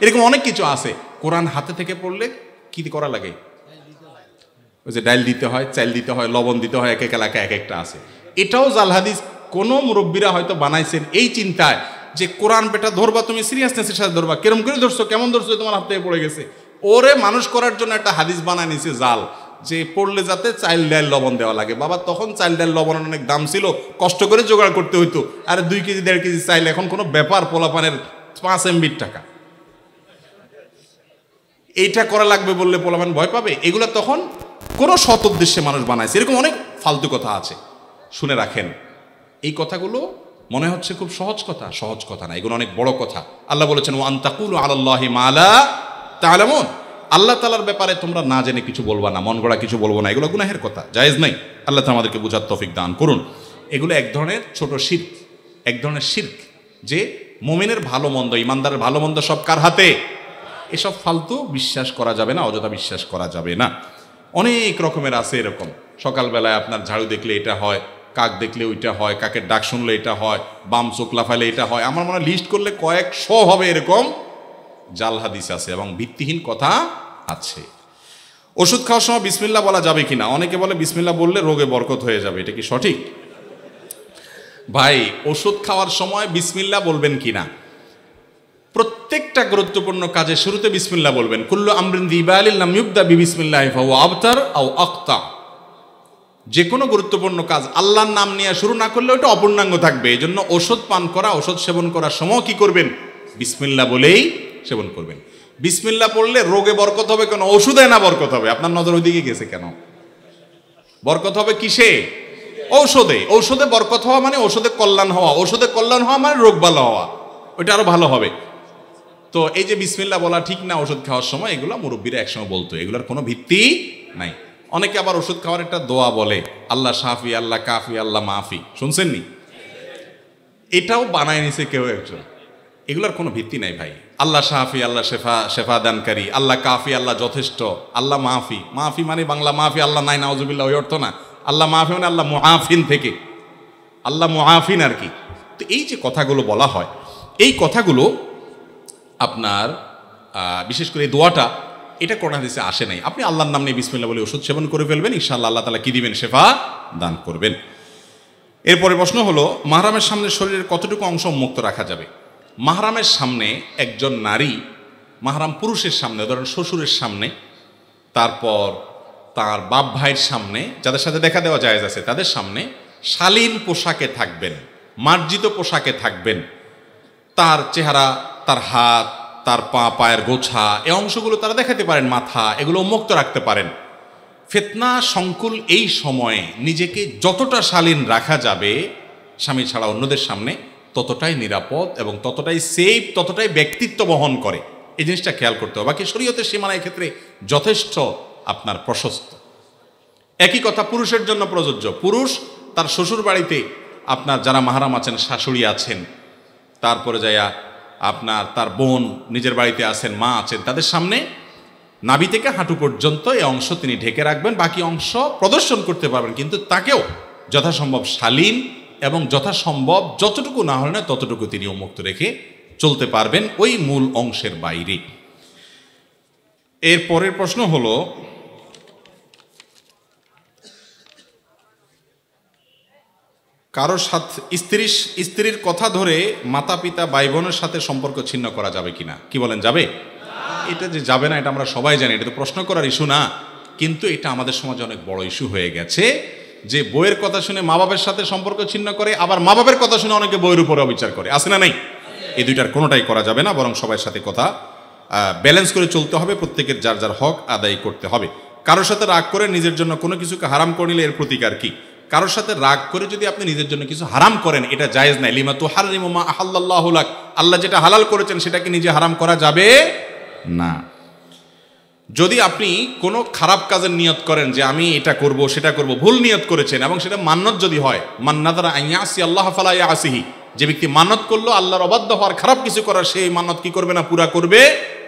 এরকম অনেক কিছু আছে। কোরআন হাতে থেকে পড়লে কি করা লাগে? ওই যে ডাইল দিতে হয়, চাল দিতে হয়, লবণ দিতে হয়, এক এক এলাকায় এক একটা আছে। এটাও জাল হাদিস। কোনো মুরব্বীরা হয়তো বানাইছেন এই চিন্তায় যে কোরআন বেটা ধরবা তুমি সিরিয়াসনেসের সাথে ধরবা, কেরম করে ধরছো, কেমন ধরছো, তোমার হাত থেকে পড়ে গেছে, ওরে মানুষ করার জন্য একটা হাদিস বানায় নিছে জাল, যে পড়লে যাতে চাইল ডাল লবণ দেওয়া লাগে। বাবা তখন চাইল ডাল লবণের অনেক দাম ছিল, কষ্ট করে জোগাড় করতে হইতো। আরে 2 কেজি 1.5 কেজি চাইল এখন কোনো ব্যাপার, পোলাপানের 5 MBর টাকা, এইটা করা লাগবে বললে পোলাপান ভয় পাবে। এগুলো তখন কোনো সৎ উদ্দেশ্যে মানুষ বানাইছে। এরকম অনেক ফালতু কথা আছে, শুনে রাখেন। এই কথাগুলো মনে হচ্ছে খুব সহজ কথা, সহজ কথা না, এগুলো অনেক বড় কথা। আল্লাহ বলেছেন ওয়া আন তাকুলু আলাল্লাহি মা লা তা'লামুন, আল্লাহ তাআলার ব্যাপারে তোমরা না জেনে কিছু বলবা না, মন গড়া কিছু বলবো না, এগুলো গুনাহের কথা, জায়েজ নাই। আল্লাহ তাআলা আমাদেরকে বুঝার তৌফিক দান করুন। এগুলো এক ধরনের ছোট শিরক, এক ধরনের শিরক, যে মুমিনের ভালো মন্দ, ইমানদারের ভালো মন্দ সব কার হাতে? এসব ফালতু বিশ্বাস করা যাবে না, অযথা বিশ্বাস করা যাবে না। অনেক রকমের আছে এরকম, সকালবেলায় আপনার ঝাড়ু দেখলে এটা হয়, কাক দেখলে ওইটা হয়, কাকের ডাক শুনলে এটা হয়, বাম চোখ লাফাইলে এটা হয়। আমার মনে হয় লিস্ট করলে কয়েকশো হবে এরকম জাল হাদিস আছে এবং ভিত্তিহীন কথা আছে। ওষুধ খাওয়ার সময় বিসমিল্লাহ বলা যাবে কিনা? অনেকে বলে বিসমিল্লাহ বললে রোগে বরকত হয়ে যাবে, এটা কি সঠিক? ভাই, ওষুধ খাওয়ার সময় বিসমিল্লাহ বলবেন কিনা, প্রত্যেকটা গুরুত্বপূর্ণ কাজে শুরুতে বিসমিল্লাহ বলবেন। কুল্লু আমরিন যিবালিন লাম ইউবদা বিসমিল্লাহি ফাহুয়া আবতার আও আক্তা। যে কোনো গুরুত্বপূর্ণ কাজ আল্লাহর নাম নিয়ে শুরু না করলে ওটা অপূর্ণাঙ্গ থাকবে। এই জন্য ওষুধ পান করা, ওষুধ সেবন করার সময় কি করবেন? বিসমিল্লাহ বলেই সেবন করবেন। বিসমিল্লাহ পড়লে রোগে বরকত হবে কেন? ওষুধে না বরকত হবে? আপনার নজর ওইদিকে গেছে কেন? বরকত হবে কিসে? ঔষধে। ঔষধে বরকত হওয়া মানে ঔষধে কল্যাণ হওয়া, ঔষধে কল্যাণ হওয়া মানে রোগ ভালো হওয়া, ওইটা আরো ভালো হবে। তো এই যে বিসমিল্লাহ বলা ঠিক না ওষুধ খাওয়ার সময়, এগুলো মুরব্বীরা একসময় বলতো, এগুলোর কোনো ভিত্তি নাই। অনেকে আবার ওষুধ খাওয়ার একটা দোয়া বলে, আল্লাহ শাফি, আল্লাহ কাফি, আল্লাহ মাফি, শুনছেননি? এটাও বানায় নিছে কেউ একজন, এগুলোর কোনো ভিত্তি নাই ভাই। আল্লাহ শাফি, আল্লাহ শেফা দানকারী, আল্লাহ কাফি, আল্লাহ যথেষ্ট, আল্লাহ মাফি। মাফি মানে বাংলা মাফি, আল্লাহ নাই নাউজুবিল্লাহ, ওই অর্থ না। আল্লাহ মাফি মানে আল্লাহ মুআফিন থেকে, আল্লাহ মুআফিন আর কি। তো এই যে কথাগুলো বলা হয়, এই কথাগুলো আপনার বিশেষ করে এই দোয়াটা, এটা কোরআন হাদিসে আসে নাই। আপনি আল্লাহর নাম নিয়ে বিসমিল্লাহ বলে ওষুধ সেবন করে ফেলবেন, ইনশাআল্লাহ আল্লাহ তাআলা কি দিবেন? শেফা দান করবেন। এরপরে প্রশ্ন হলো, মাহরামের সামনে শরীরের কতটুকু অংশ উন্মুক্ত রাখা যাবে? মাহরামের সামনে একজন নারী, মাহরাম পুরুষের সামনে, ধরেন শ্বশুরের সামনে, তারপর তার বাপ ভাইয়ের সামনে, যাদের সাথে দেখা দেওয়া জায়েজ আছে, তাদের সামনে শালীন পোশাকে থাকবেন, মার্জিত পোশাকে থাকবেন। তার চেহারা, তার হাত, তার পা, পায়ের গোছা, এই অংশগুলো তারা দেখাতে পারেন, মাথা, এগুলো উন্মুক্ত রাখতে পারেন। ফিতনা সংকুল এই সময়ে নিজেকে যতটা শালীন রাখা যাবে স্বামী ছাড়া অন্যদের সামনে, ততটাই নিরাপদ এবং ততটাই সেফ, ততটাই ব্যক্তিত্ব বহন করে। এই জিনিসটা খেয়াল করতে হবে। বাকি শরীয়তের সীমানা ক্ষেত্রে যথেষ্ট আপনার প্রশস্ত। একই কথা পুরুষের জন্য প্রযোজ্য। পুরুষ তার শ্বশুর বাড়িতে আপনার যারা মাহরাম আছেন, শাশুড়ি আছেন, তারপরে যাইয়া আপনার তার বোন নিজের বাড়িতে আছেন, মা আছেন, তাদের সামনে নাভি থেকে হাঁটু পর্যন্ত এই অংশ তিনি ঢেকে রাখবেন, বাকি অংশ প্রদর্শন করতে পারবেন, কিন্তু তাকেও যথাসম্ভব শালীন এবং যথাসম্ভব যতটুকু না হলে না ততটুকু তিনি উন্মুক্ত রেখে চলতে পারবেন ওই মূল অংশের বাইরে। এর পরের প্রশ্ন হলো, কারোর সাথে স্ত্রীর কথা ধরে মাতা পিতা ভাই বোনের সাথে সম্পর্ক ছিন্ন করা যাবে কিনা? কি বলেন, যাবে? এটা যে যাবে না এটা আমরা সবাই জানি, এটা তো প্রশ্ন করার ইস্যু না, কিন্তু এটা আমাদের সমাজে অনেক বড় ইস্যু হয়ে গেছে, যে বইয়ের কথা শুনে মা বাবার সাথে সম্পর্ক ছিন্ন করে, আবার মা বাবার কথা শুনে অনেকে বইয়ের উপরে অবিচার করে। আছে না নাই? এই দুইটার কোনোটাই করা যাবে না, বরং সবার সাথে কথা ব্যালেন্স করে চলতে হবে, প্রত্যেকের যার যার হক আদায় করতে হবে। কারোর সাথে রাগ করে নিজের জন্য কোনো কিছুকে হারাম করে নিলে এর প্রতিকার কি? কারোর সাথে রাগ করে যদি আপনি নিজের জন্য কিছু হারাম করেন, এটা জায়েজ নাই। লিমা তুহাররিমু মা আহাল্লাল্লাহু লাক, আল্লাহ যেটা হালাল করেছেন সেটাকে নিজে হারাম করা যাবে না। যদি আপনি কোনো খারাপ কাজের নিয়ত করেন যে আমি এটা করব সেটা করব, ভুল নিয়ত করেছেন এবং সেটা মান্নত যদি হয়, মান নাযারা আন ইয়াসি আল্লাহ ফালা ইয়াসিহি, যে ব্যক্তি মান্নত করলো আল্লাহর অবাধ্য হওয়ার, খারাপ কিছু করার, সেই মান্নত কি করবে না, পুরা করবে,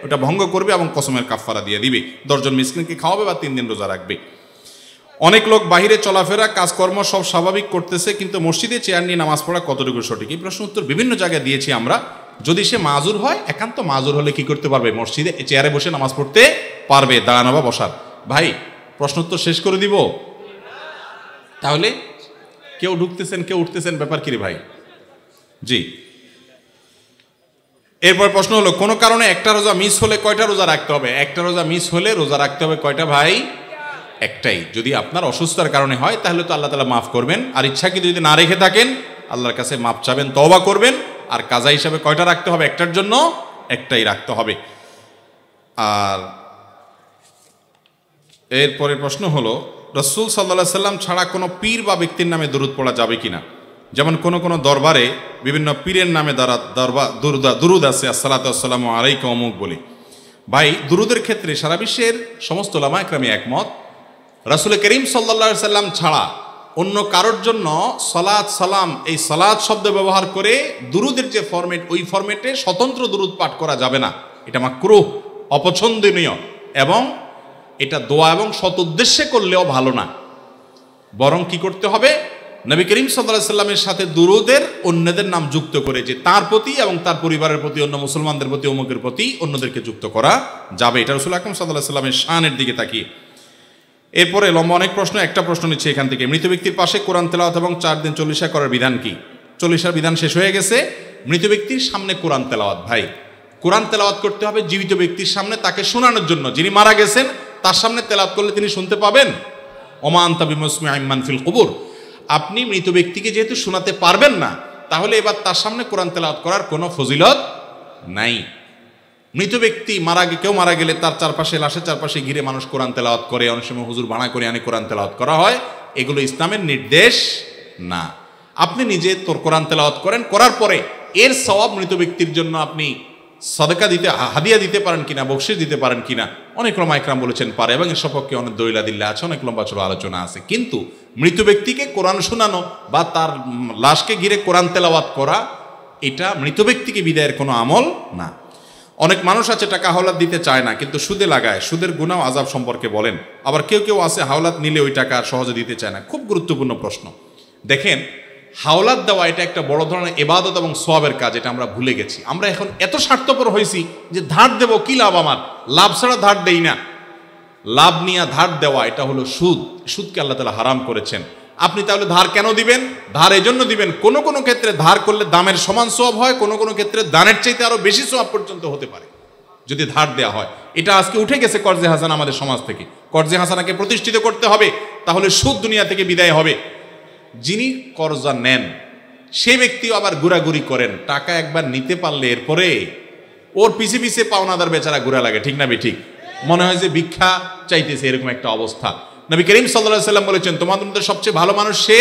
ওটা ভঙ্গ করবে এবং কসমের কাফারা দিয়ে দিবে, 10 জন মিসকিনকে খাওয়াবে বা 3 দিন রোজা রাখবে। অনেক লোক বাহিরে চলাফেরা কাজকর্ম সব স্বাভাবিক করতেছে, কিন্তু মসজিদে চেয়ার নিয়ে নামাজ পড়া কতটুকু সঠিক? এই প্রশ্ন উত্তর বিভিন্ন জায়গায় দিয়েছি আমরা। যদি সে মাজুর হয়, একান্ত মাজুর হলে কি করতে পারবে? মসজিদে চেয়ারে বসে নামাজ পড়তে পারবে, দাঁড়ানো বা বসার। ভাই, প্রশ্ন উত্তর শেষ করে দিব? তাহলে কেউ ঢুকতেছেন, কেউ উঠতেছেন, ব্যাপার কি রে ভাই? জি, এরপর প্রশ্ন হলো, কোনো কারণে একটা রোজা মিস হলে কয়টা রোজা রাখতে হবে? একটা রোজা মিস হলে রোজা রাখতে হবে কয়টা ভাই? একটাই। যদি আপনার অসুস্থতার কারণে হয় তাহলে তো আল্লাহ তাআলা মাফ করবেন, আর ইচ্ছাকৃত যদি না রেখে থাকেন আল্লাহর কাছে মাফ চাবেন, তওবা করবেন, আর কাজা হিসাবে কয়টা রাখতে হবে? একটার জন্য একটাই রাখতে হবে। আর এরপরের প্রশ্ন হলো, রাসূল সাল্লাল্লাহু আলাইহি সাল্লাম ছাড়া কোনো পীর বা ব্যক্তির নামে দরুদ পড়া যাবে কিনা? যেমন কোনো দরবারে বিভিন্ন পীরের নামে দুরুদ আছে, আসসালাতু ওয়াসসালামু আলাইকা অমুক বলে। ভাই, দুরুদের ক্ষেত্রে সারা বিশ্বের সমস্ত উলামা একরামে একমত, রাসূল করিম সাল্লাল্লাহু আলাইহি সাল্লাম ছাড়া অন্য কারোর জন্য সালাত সালাম এই সালাত শব্দ ব্যবহার করে দুরুদের যে ফরম্যাট, ওই ফরম্যাটে স্বতন্ত্র দুরুদ পাঠ করা যাবে না। এটা মাকরুহ, অপছন্দনীয়, এবং এটা দোয়া এবং সৎ উদ্দেশ্যে করলেও ভালো না। বরং কি করতে হবে? নবী করিম সাল্লাল্লাহু আলাইহি সাল্লামের সাথে দুরুদের অন্যদের নাম যুক্ত করে, যে তার প্রতি এবং তার পরিবারের প্রতি, অন্য মুসলমানদের প্রতি, অমুকের প্রতি অন্যদেরকে যুক্ত করা যাবে। এটা রাসূল আকরাম সাল্লাল্লাহু আলাইহি সাল্লামের শানের দিকে তাকিয়ে। এরপরে লম্বা অনেক প্রশ্ন, একটা প্রশ্ন নিচ্ছে এখান থেকে। মৃত ব্যক্তির পাশে কোরআন তেলাওয়াত এবং 4 দিন চল্লিশা করার বিধান কি? চল্লিশার বিধান শেষ হয়ে গেছে, মৃত ব্যক্তির সামনে কোরআন তেলাওয়াত। ভাই, কোরআন তেলাওয়াত করতে হবে জীবিত ব্যক্তির সামনে, তাকে শোনানোর জন্য। যিনি মারা গেছেন তার সামনে তেলাওয়াত করলে তিনি শুনতে পাবেন। ওমা আনতা বিমুসমিইন মান ফিল কুবুর। আপনি মৃত ব্যক্তিকে যেহেতু শোনাতে পারবেন না, তাহলে এবার তার সামনে কোরআন তেলাওয়াত করার কোনো ফজিলত নাই। মৃত ব্যক্তি কেউ মারা গেলে তার চারপাশে, লাশের চারপাশে ঘিরে মানুষ কোরআন তেলাওয়াত করে, অনেক সময় হুজুর বানা করে আনে কোরআন তেলাওয়াত করা হয়। এগুলো ইসলামের নির্দেশ না। আপনি নিজে তোর কোরআন তেলাওয়াত করেন, করার পরে এর সওয়াব মৃত ব্যক্তির জন্য আপনি সাদাকা দিতে, হাদিয়া দিতে পারেন কিনা, বকশিশ দিতে পারেন কিনা, অনেক উলামা ইকরাম বলেছেন পারে, এবং এর সপক্ষে অনেক দলিল-আদিল্লাহ আছে, অনেক লম্বা চড়া আলোচনা আছে। কিন্তু মৃত ব্যক্তিকে কোরআন শোনানো বা তার লাশকে ঘিরে কোরআন তেলাওয়াত করা, এটা মৃত ব্যক্তিকে বিদায়ের কোনো আমল না। অনেক মানুষ আছে টাকা হাওলাত দিতে চায় না, কিন্তু সুদে লাগায়। সুদের গুনাহ আযাব সম্পর্কে বলেন। আবার কেউ আছে হাওলাত নিলে ওই টাকা সহজে দিতে চায় না। খুব গুরুত্বপূর্ণ প্রশ্ন। দেখেন, হাওলাত দেওয়া এটা একটা বড় ধরনের ইবাদত এবং সওয়াবের কাজ, এটা আমরা ভুলে গেছি। আমরা এখন এত স্বার্থপর হয়েছি যে ধার দেব, কি লাভ আমার? লাভ ছাড়া ধার দেই না। লাভ নিয়ে ধার দেওয়া এটা হলো সুদ। সুদকে আল্লাহ তাআলা হারাম করেছেন। আপনি তাহলে ধার কেন দিবেন? ধার এজন্য দিবেন, কোনো কোনো ক্ষেত্রে ধার করলে দামের সমান সওয়াব হয়, কোনো কোনো ক্ষেত্রে দানের চাইতে আরো বেশি সওয়াব পর্যন্ত হতে পারে যদি ধার দেওয়া হয়। এটা আজকে উঠে গেছে কর্জে হাসানা আমাদের সমাজ থেকে। কর্জে হাসানাকে প্রতিষ্ঠিত করতে হবে, তাহলে সুদ দুনিয়া থেকে বিদায় হবে। যিনি কর্জা নেন সেই ব্যক্তিও আবার ঘোরাঘুরি করেন। টাকা একবার নিতে পারলে এরপরে ওর পিছে পিছে পাওনাদার বেচারা ঘোরা লাগে, ঠিক না ঠিক? মনে হয় যে ভিক্ষা চাইতেছে, এরকম একটা অবস্থা। নবী করিম সাল্লাল্লাহু আলাইহি সাল্লাম বলেছেন, তোমাদের মধ্যে সবচেয়ে ভালো মানুষ সে,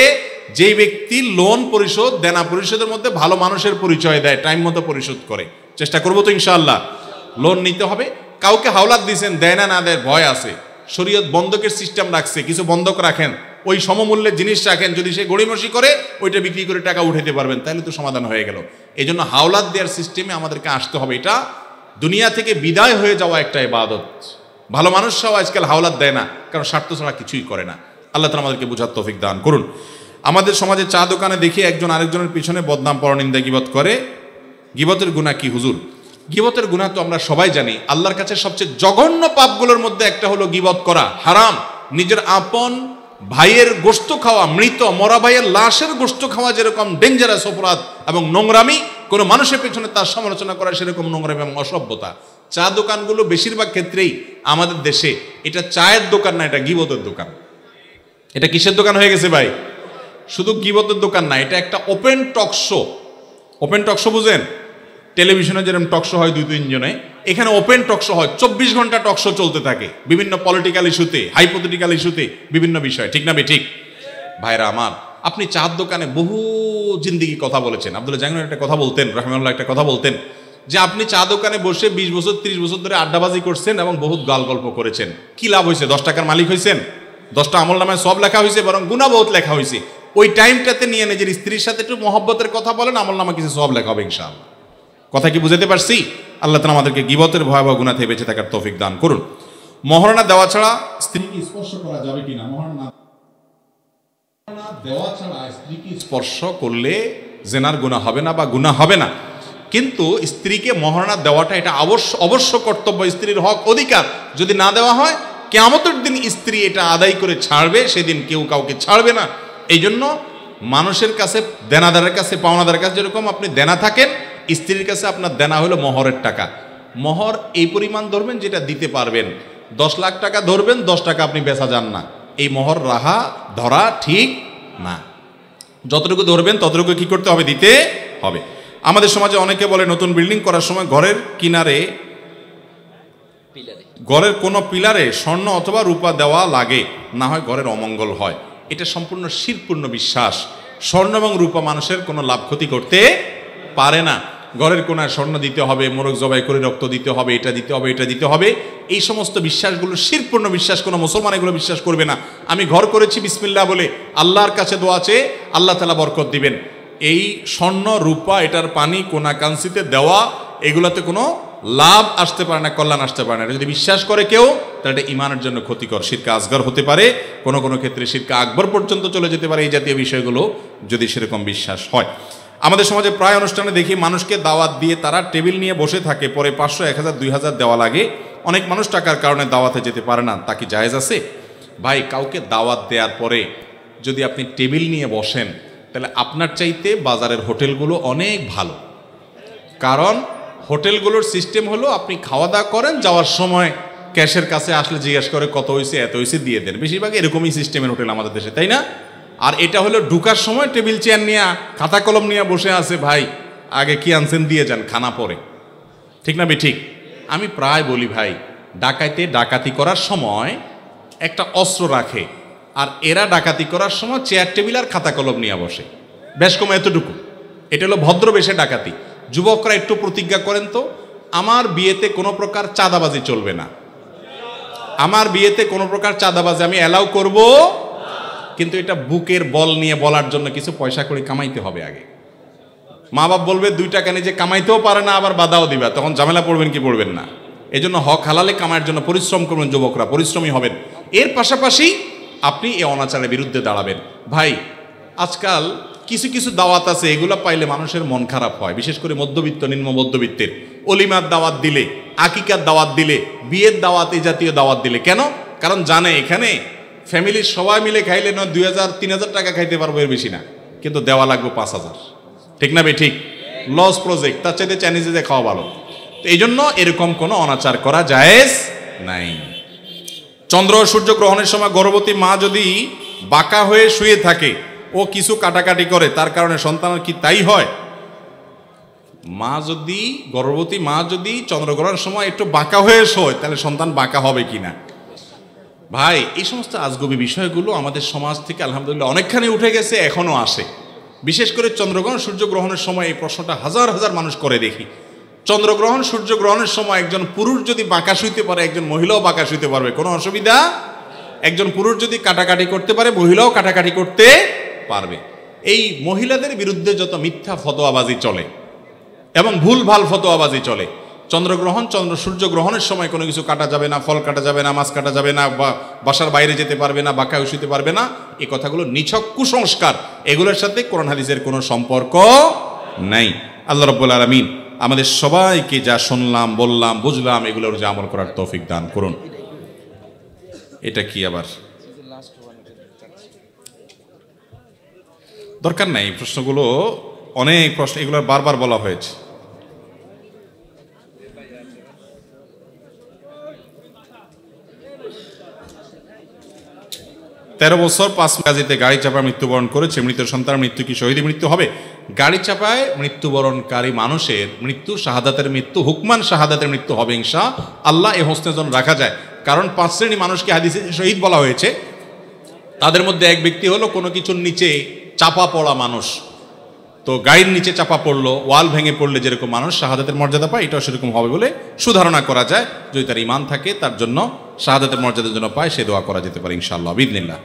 যেই ব্যক্তি লোন পরিশোধ, দেনা পরিশোধের মধ্যে ভালো মানুষের পরিচয় দেয়, টাইম মতো পরিশোধ করে। চেষ্টা করবো তো ইনশাআল্লাহ। লোন নিতে হবে। কাউকে হাওলাত দিয়েছেন, দেয় না দেয় ভয় আছে, শরীয়ত বন্ধকের সিস্টেম রাখছে, কিছু বন্ধক রাখেন, ওই সমমূল্যের জিনিস রাখেন, যদি সে গড়িমসি করে ওইটা বিক্রি করে টাকা উঠাতে পারবেন, তাহলে তো সমাধান হয়ে গেল। এই জন্য হাওলাত দেওয়ার সিস্টেমে আমাদেরকে আসতে হবে। এটা দুনিয়া থেকে বিদায় হয়ে যাওয়া একটা ইবাদত। ভালো মানুষরাও আজকাল হাওলাত দেয় না, কারণ স্বার্থ ছাড়া কিছুই করে না। আল্লাহ তাআলা আমাদেরকে বুঝার তৌফিক দান করুন। আমাদের সমাজে চা দোকানে দেখি একজন আরেকজনের পিছনে বদনাম, পরনিন্দা, গীবত করে। গীবতের গুনাহ কি হুজুর? গীবতের গুনাহ তো আমরা সবাই জানি। আল্লাহর কাছে সবচেয়ে জঘন্য পাপগুলোর মধ্যে একটা হলো গীবত করা, হারাম। নিজের আপন ভাইয়ের গোশত খাওয়া, মৃত মরা ভাইয়ের লাশের গোশত খাওয়া যেরকম ডেঞ্জারাস অপরাধ এবং নোংরামি, কোনো মানুষের পেছনে তার সমালোচনা করা সেরকম নোংরামি এবং অসভ্যতা। চা দোকানগুলো বেশিরভাগ ক্ষেত্রেই আমাদের দেশে এটা চায়ের দোকান না, এটা গীবতের দোকান। এটা কিসের দোকান হয়ে গেছে ভাই? শুধু গীবতের দোকান না, এটা একটা open talk show. Open talk show বুঝেন? টেলিভিশনে যেরকম টক শো হয় 2-3 জনে, এখানে ওপেন টক শো হয়, 24 ঘন্টা টক শো চলতে থাকে, বিভিন্ন পলিটিক্যাল ইস্যুতে, হাইপোথেটিক্যাল ইস্যুতে, বিভিন্ন বিষয়, ঠিক না ঠিক? ভাইরা আমার, আপনি চার দোকানে বহু জিন্দিগি কথা বলেছেন। আব্দুল্লাহ জাহাঙ্গীর একটা কথা বলতেন, রাহিমাহুল্লাহ একটা কথা বলতেন, যে আপনি চা দোকানে বসে 20 বছর 30 বছর ধরে আড্ডাবাজি করছেন এবং বহুত গাল গল্প করেছেন। কি লাভ হয়েছে? 10 টাকার মালিক হয়েছেন, 10টা আমল নামায় সব লেখা হয়েছে, বরং গুনাহ বহুত লেখা হয়েছে। ওই টাইমটাতে নিয়ে নিজের স্ত্রীর সাথে একটু মহব্বতের কথা বলেন, আমল নামা কিছু সব লেখা হবে ইনশাআল্লাহ। কথা কি বুঝাতে পারছি? আল্লাহ তাআলা আমাদেরকে গীবতের ভয়াবহ গুনাহ থেকে বেঁচে থাকার তৌফিক দান করুন। মহারণা দেওয়া ছাড়া স্ত্রীকে স্পর্শ করা যাবে কিনা? মহারণা দেওয়া ছাড়া স্ত্রীকে স্পর্শ করলে জেনার গুনাহ হবে না বা গুনাহ হবে না, কিন্তু স্ত্রীকে মহারণা দেওয়াটা এটা অবশ্য কর্তব্য, স্ত্রীর হক, অধিকার। যদি না দেওয়া হয়, কিয়ামতের দিন স্ত্রী এটা আদায় করে ছাড়বে, সেদিন কেউ কাউকে ছাড়বে না। এই জন্য মানুষের কাছে, দেনাদারের কাছে, পাওনাদারের কাছে যেরকম আপনি দেনা থাকেন, স্ত্রীর কাছে আপনার দেনা হলো মোহরের টাকা, মোহর এই পরিমাণ ধরবেন যেটা দিতে পারবেন। 10 লাখ টাকা ধরবেন, 10 টাকা আপনি বেচা যান না, এই মোহর ধরা ঠিক না। যতটুকু ধরবেন ততটুকু কি করতে হবে? দিতে হবে। আমাদের সমাজে অনেকে বলে নতুন বিল্ডিং করার সময় ঘরের কিনারে ঘরের কোনো পিলারে স্বর্ণ অথবা রূপা দেওয়া লাগে, না হয় ঘরের অমঙ্গল হয়। এটা সম্পূর্ণ শিরকপূর্ণ বিশ্বাস। স্বর্ণ এবং রূপা মানুষের কোনো লাভ ক্ষতি করতে পারে না। ঘরের কোনায় স্বর্ণ দিতে হবে, মোরগ জবাই করে রক্ত দিতে হবে, এটা দিতে হবে, এটা দিতে হবে, এই সমস্ত বিশ্বাসগুলো শিরকপূর্ণ বিশ্বাস। কোনো মুসলমান এগুলো বিশ্বাস করবে না। আমি ঘর করেছি বিসমিল্লাহ বলে আল্লাহর কাছে দোয়া চেয়ে আল্লাহ তাআলা বরকত দিবেন। এই স্বর্ণ রূপা এটার পানি কোনা কাঞ্চিতে দেওয়া, এগুলোতে কোনো লাভ আসতে পারে না, কল্যাণ আসতে পারে না। এটা যদি বিশ্বাস করে কেউ, তাহলে এটা ইমানের জন্য ক্ষতিকর, শিরকে আসগর হতে পারে, কোনো কোনো ক্ষেত্রে শিরকে আকবর পর্যন্ত চলে যেতে পারে এই জাতীয় বিষয়গুলো যদি সেরকম বিশ্বাস হয়। আমাদের সমাজে প্রায় অনুষ্ঠানে দেখি মানুষকে দাওয়াত দিয়ে তারা টেবিল নিয়ে বসে থাকে, পরে 500, 1000, 2000 দেওয়া লাগে। অনেক মানুষ টাকার কারণে দাওয়াতে যেতে পারে না, তা কি জায়েজ আছে? ভাই, কাউকে দাওয়াত দেওয়ার পরে যদি আপনি টেবিল নিয়ে বসেন, তাহলে আপনার চাইতে বাজারের হোটেলগুলো অনেক ভালো। কারণ হোটেলগুলোর সিস্টেম হলো আপনি খাওয়া দাওয়া করেন, যাওয়ার সময় ক্যাশের কাছে আসলে জিজ্ঞেস করে কত হয়েছে, এত হয়েছে, দিয়ে দেন। বেশিরভাগ এরকমই সিস্টেমের হোটেল আমাদের দেশে, তাই না? আর এটা হলো ঢুকার সময় টেবিল চেয়ার নিয়ে খাতা কলম নিয়ে বসে আছে, ভাই আগে কি আনছেন দিয়ে যান, খানা পরে। ঠিক না ঠিক? আমি প্রায় বলি ভাই, ডাকাতি করার সময় একটা অস্ত্র রাখে, আর এরা ডাকাতি করার সময় চেয়ার টেবিল আর খাতা কলম নিয়ে বসে, বেশ কম এতটুকু। এটা হলো ভদ্রবেশে ডাকাতি। যুবকরা একটু প্রতিজ্ঞা করেন তো, আমার বিয়েতে কোনো প্রকার চাঁদাবাজি চলবে না, আমার বিয়েতে কোনো প্রকার চাঁদাবাজি আমি অ্যালাউ করব। কিন্তু এটা বুকের বল নিয়ে বলার জন্য কিছু পয়সা করে কামাইতে হবে আগে। মা বাপ বলবে 2 টাকা নিজে কামাইতেও পারে না, আবার বাধাও দিবা, তখন ঝামেলা পড়বেন কি পড়বেন না? এই জন্য হক হালালে কামাইয়ের জন্য পরিশ্রম করবেন, যুবকরা পরিশ্রমী হবেন। এর পাশাপাশি আপনি এই অনাচারের বিরুদ্ধে দাঁড়াবেন। ভাই, আজকাল কিছু কিছু দাওয়াত আছে, এগুলো পাইলে মানুষের মন খারাপ হয়, বিশেষ করে মধ্যবিত্ত, নিম্ন মধ্যবিত্তের। অলিমার দাওয়াত দিলে, আকিকার দাওয়াত দিলে, বিয়ের দাওয়াত, এই জাতীয় দাওয়াত দিলে, কেন? কারণ জানে এখানে ফ্যামিলির সবাই মিলে খাইলে নয় 2000, 3000 টাকা খাইতে পারবো, এর বেশি না, কিন্তু দেওয়া লাগবে 5000। ঠিক না ঠিক? লস প্রজেক্ট, তার চাইতে চাইনিজে যে খাওয়া ভালো। তো এই জন্য এরকম কোনো অনাচার করা জায়েজ নাই। চন্দ্র সূর্য গ্রহণের সময় গর্ভবতী মা যদি বাঁকা হয়ে শুয়ে থাকে, ও কিছু কাটাকাটি করে, তার কারণে সন্তানের কি তাই হয়? গর্ভবতী মা যদি চন্দ্রগ্রহণের সময় একটু বাঁকা হয়ে শোয়, তাহলে সন্তান বাঁকা হবে কিনা? ভাই, এই সমস্ত আজগবি বিষয়গুলো আমাদের সমাজ থেকে আলহামদুলিল্লাহ অনেকখানি উঠে গেছে, এখনো আসে। বিশেষ করে চন্দ্রগ্রহণ সূর্যগ্রহণের সময় এই প্রশ্নটা হাজার হাজার মানুষ করে দেখি। চন্দ্রগ্রহণ সূর্যগ্রহণের সময় একজন পুরুষ যদি বাঁকা শুইতে পারে, একজন মহিলাও বাঁকা শুইতে পারবে, কোনো অসুবিধা। একজন পুরুষ যদি কাটাকাটি করতে পারে, মহিলাও কাটাকাটি করতে পারবে। এই মহিলাদের বিরুদ্ধে যত মিথ্যা ফতোয়াবাজি চলে এবং ভুলভাল ফতোয়াবাজি চলে, চন্দ্রগ্রহণ সূর্যগ্রহণের সময় কোনো কিছু কাটা যাবে না, ফল কাটা যাবে না, মাছ কাটা যাবে না, বা বাসার বাইরে যেতে পারবে না, বাঁকা শুইতে পারবে না, এই কথাগুলো নিছক কুসংস্কার। এগুলোর সাথে কোরআন হাদিসের কোনো সম্পর্ক নাই। আল্লাহ রাব্বুল আলামিন আমাদের সবাইকে যা শুনলাম, বললাম, বুঝলাম, এগুলোর যে আমল করার তৌফিক দান করুন। এটা কি আবার দরকার নাই, প্রশ্নগুলো অনেক প্রশ্ন, এগুলো বারবার বলা হয়েছে। তেরো বছর 5 গাজীতে গাড়ি চাপায় মৃত্যুবরণ করেছে, মৃত সন্তানের মৃত্যু কি শহীদ মৃত্যু হবে? গাড়ি চাপায় মৃত্যুবরণকারী মানুষের মৃত্যু শাহাদাতের মৃত্যু, হুকমান শাহাদাতের মৃত্যু হবে ইনশাআল্লাহ। এই হোসনে জন রাখা যায়, কারণ 5 শ্রেণী মানুষকে হাদিসে শহীদ বলা হয়েছে। তাদের মধ্যে এক ব্যক্তি হলো কোনো কিছুর নিচে চাপা পড়া মানুষ। তো গাড়ির নিচে চাপা পড়লো, ওয়াল ভেঙে পড়লে যেরকম মানুষ শাহাদাতের মর্যাদা পায়, এটাও সেরকম হবে বলে সুধারণা করা যায়। যদি তার ঈমান থাকে, তার জন্য শাহাদাতের মর্যাদার জন্য পায়, সে দোয়া করা যেতে পারে ইনশাআল্লাহ বিইذনিল্লাহ।